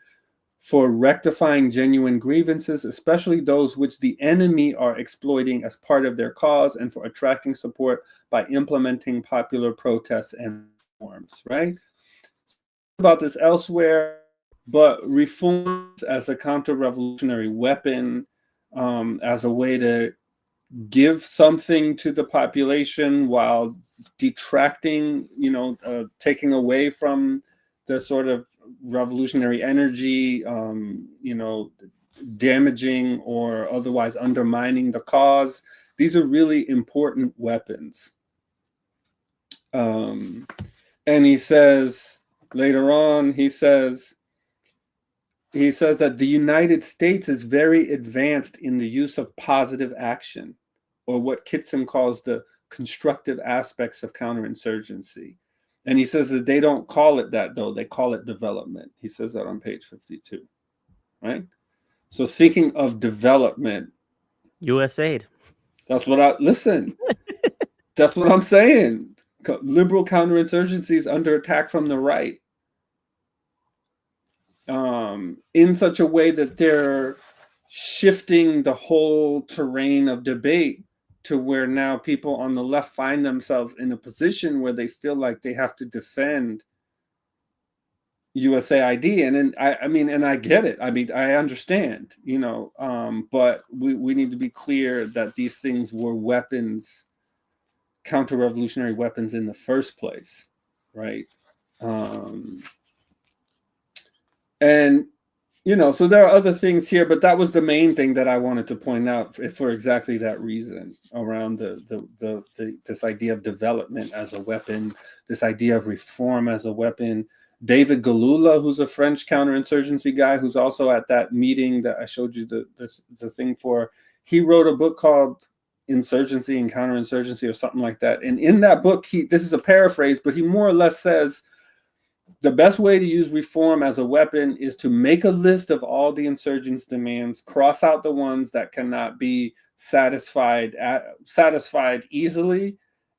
for rectifying genuine grievances, especially those which the enemy are exploiting as part of their cause, and for attracting support by implementing popular protests and reforms, right? About this elsewhere, but reforms as a counter-revolutionary weapon, as a way to give something to the population while detracting, taking away from the sort of revolutionary energy, damaging or otherwise undermining the cause. These are really important weapons. And he says later on, he says that the United States is very advanced in the use of positive action, or what Kitson calls the constructive aspects of counterinsurgency. And he says that they don't call it that, though. They call it development. He says that on page 52, right? So thinking of development. USAID. That's what that's what I'm saying. Liberal counterinsurgency is under attack from the right. In such a way that they're shifting the whole terrain of debate to where now people on the left find themselves in a position where they feel like they have to defend USAID. And I get it. I understand, but we need to be clear that these things were weapons, counter-revolutionary weapons in the first place, right? And so there are other things here, but that was the main thing that I wanted to point out for exactly that reason, around this idea of development as a weapon, this idea of reform as a weapon. David Galula, who's a French counterinsurgency guy, who's also at that meeting that I showed you the thing for, he wrote a book called Insurgency and Counterinsurgency or something like that. And in that book, this is a paraphrase, but he more or less says, the best way to use reform as a weapon is to make a list of all the insurgents' demands, cross out the ones that cannot be satisfied easily,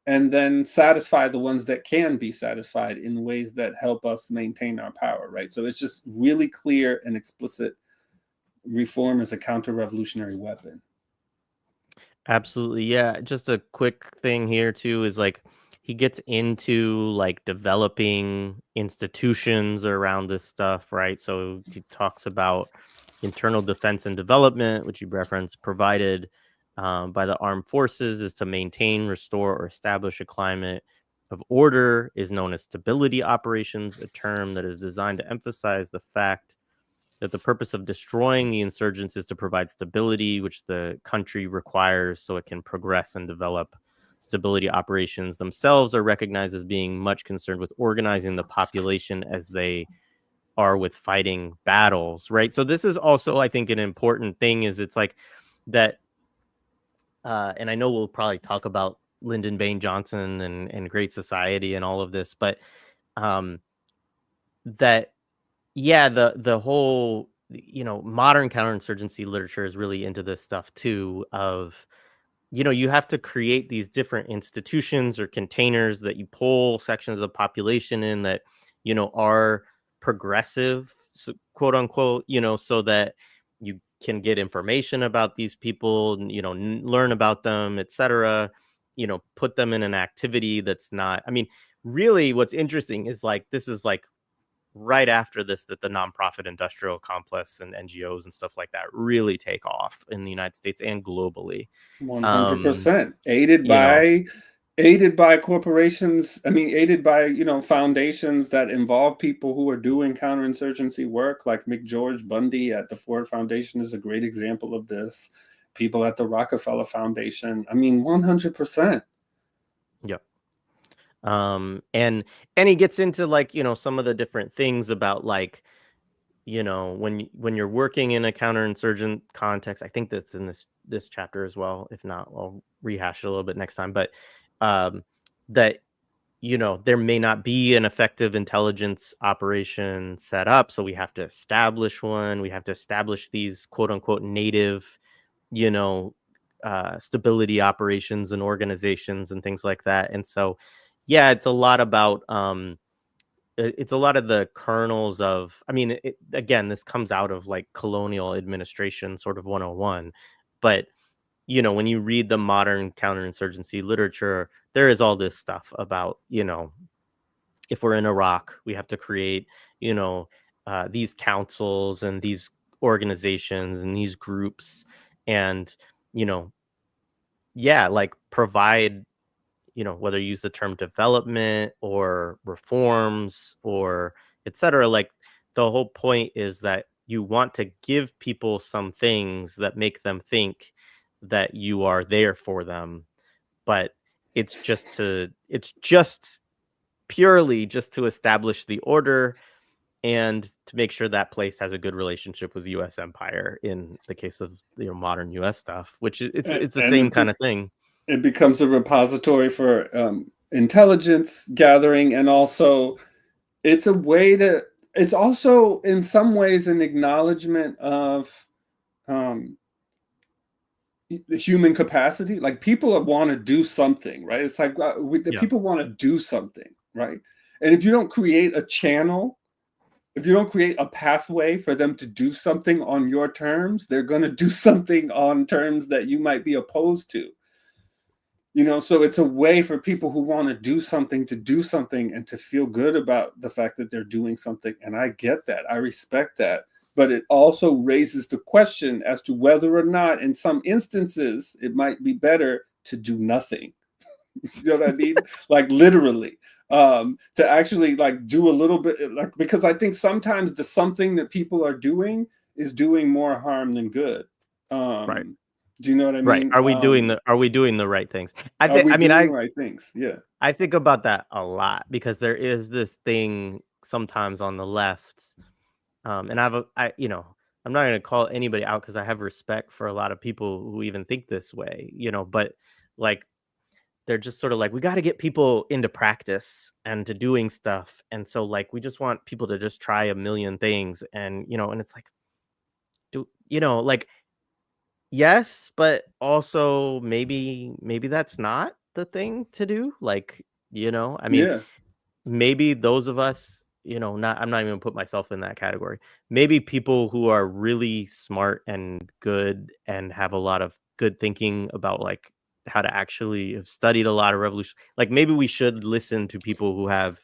and then satisfy the ones that can be satisfied in ways that help us maintain our power, right? So it's just really clear and explicit. Reform as a counter-revolutionary weapon. Absolutely. Yeah. Just a quick thing here too is like he gets into like developing institutions around this stuff, right? So he talks about internal defense and development, which you referenced, provided by the armed forces is to maintain, restore, or establish a climate of order, is known as stability operations, a term that is designed to emphasize the fact that the purpose of destroying the insurgents is to provide stability, which the country requires so it can progress and develop. Stability operations themselves are recognized as being much concerned with organizing the population as they are with fighting battles, right? So this is also, I think, an important thing is it's like that, and I know we'll probably talk about Lyndon Baines Johnson and Great Society and all of this, but that, yeah, the whole, modern counterinsurgency literature is really into this stuff too of, you have to create these different institutions or containers that you pull sections of population in that, are progressive, so, quote unquote, so that you can get information about these people, learn about them, etc., put them in an activity that's not, really what's interesting is like, this is like right after this that the nonprofit industrial complex and NGOs and stuff like that really take off in the United States and globally. 100%. Aided by corporations. Aided by, foundations that involve people who are doing counterinsurgency work, like McGeorge Bundy at the Ford Foundation is a great example of this. People at the Rockefeller Foundation. 100%. Yep. And he gets into like, some of the different things about like, when you're working in a counterinsurgent context. I think that's in this chapter as well. If not, I'll rehash it a little bit next time. But that, there may not be an effective intelligence operation set up. So we have to establish one. We have to establish these quote unquote native, stability operations and organizations and things like that. And so, yeah, it's a lot about it's a lot of the kernels of, I mean, again, this comes out of like colonial administration sort of 101, but when you read the modern counterinsurgency literature, there is all this stuff about, if we're in Iraq, we have to create, you know, these councils and these organizations and these groups, and, you know, yeah, like provide, whether you use the term development or reforms or etc. Like the whole point is that you want to give people some things that make them think that you are there for them, but it's just purely just to establish the order and to make sure that place has a good relationship with the US empire in the case of modern US stuff, which is it's the And same kind of thing. it becomes a repository for intelligence gathering, and also it's a way to. It's also in some ways an acknowledgement of um, the human capacity. Like people want to do something, right? It's like the Yeah. people want to do something, right? And if you don't create a channel, if you don't create a pathway for them to do something on your terms, they're going to do something on terms that you might be opposed to. So it's a way for people who want to do something and to feel good about the fact that they're doing something. And I get that. I respect that. But it also raises the question as to whether or not, in some instances, it might be better to do nothing. You know what I mean? Like literally, to actually like do a little bit, like, because I think sometimes the something that people are doing is doing more harm than good. Right. Do you know what I Right. mean? Are we doing the right things? Are we I mean, doing the right things? Yeah. I think about that a lot because there is this thing sometimes on the left. And I'm not going to call anybody out because I have respect for a lot of people who even think this way, but like they're just sort of like, we got to get people into practice and to doing stuff. And so like, we just want people to just try a million things. And it's like, like, yes, but also maybe that's not the thing to do. Like, I mean, Yeah. maybe those of us, not I'm not even gonna put myself in that category. Maybe people who are really smart and good and have a lot of good thinking about like how to actually have studied a lot of revolution. Like maybe we should listen to people who have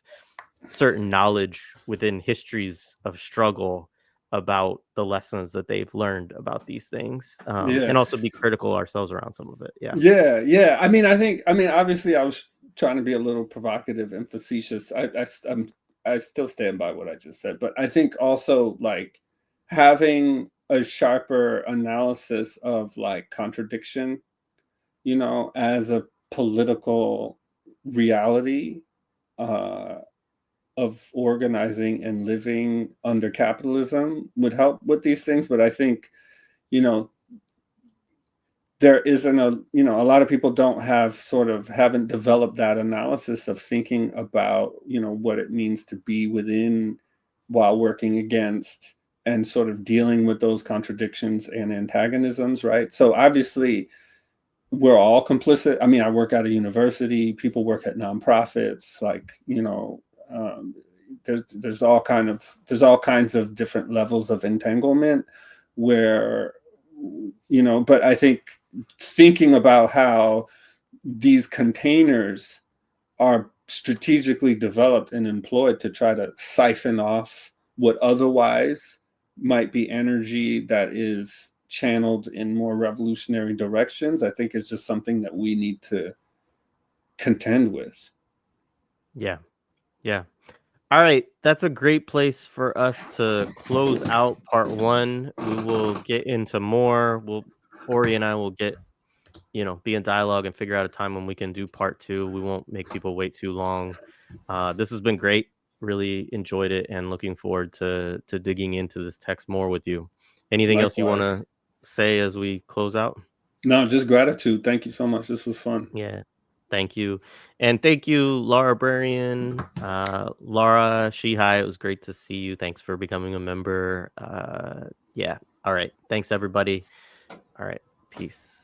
certain knowledge within histories of struggle about the lessons that they've learned about these things, Yeah. and also be critical ourselves around some of it. Yeah. Yeah. Yeah. I mean, obviously, I was trying to be a little provocative and facetious. I still stand by what I just said, but I think also like having a sharper analysis of like contradiction, as a political reality, uh, of organizing and living under capitalism would help with these things. But I think, you know, there isn't a lot of people haven't developed that analysis of thinking about, what it means to be within while working against, and sort of dealing with those contradictions and antagonisms, right? So obviously, we're all complicit. I mean, I work at a university, people work at nonprofits, like, um, there's all kinds of different levels of entanglement where, but I think thinking about how these containers are strategically developed and employed to try to siphon off what otherwise might be energy that is channeled in more revolutionary directions, I think is just something that we need to contend with. Yeah. Yeah. All right, that's a great place for us to close out part one. We will get into more. Ori and I will be in dialogue and figure out a time when we can do part two. We won't make people wait too long. This has been great. Really enjoyed it and looking forward to digging into this text more with you. Anything else you want Likewise. to say as we close out? No, just gratitude. Thank you so much. This was fun. Yeah. Thank you. And thank you, Laura Brarian. Laura Shihai, it was great to see you. Thanks for becoming a member. Yeah. All right. Thanks, everybody. All right. Peace.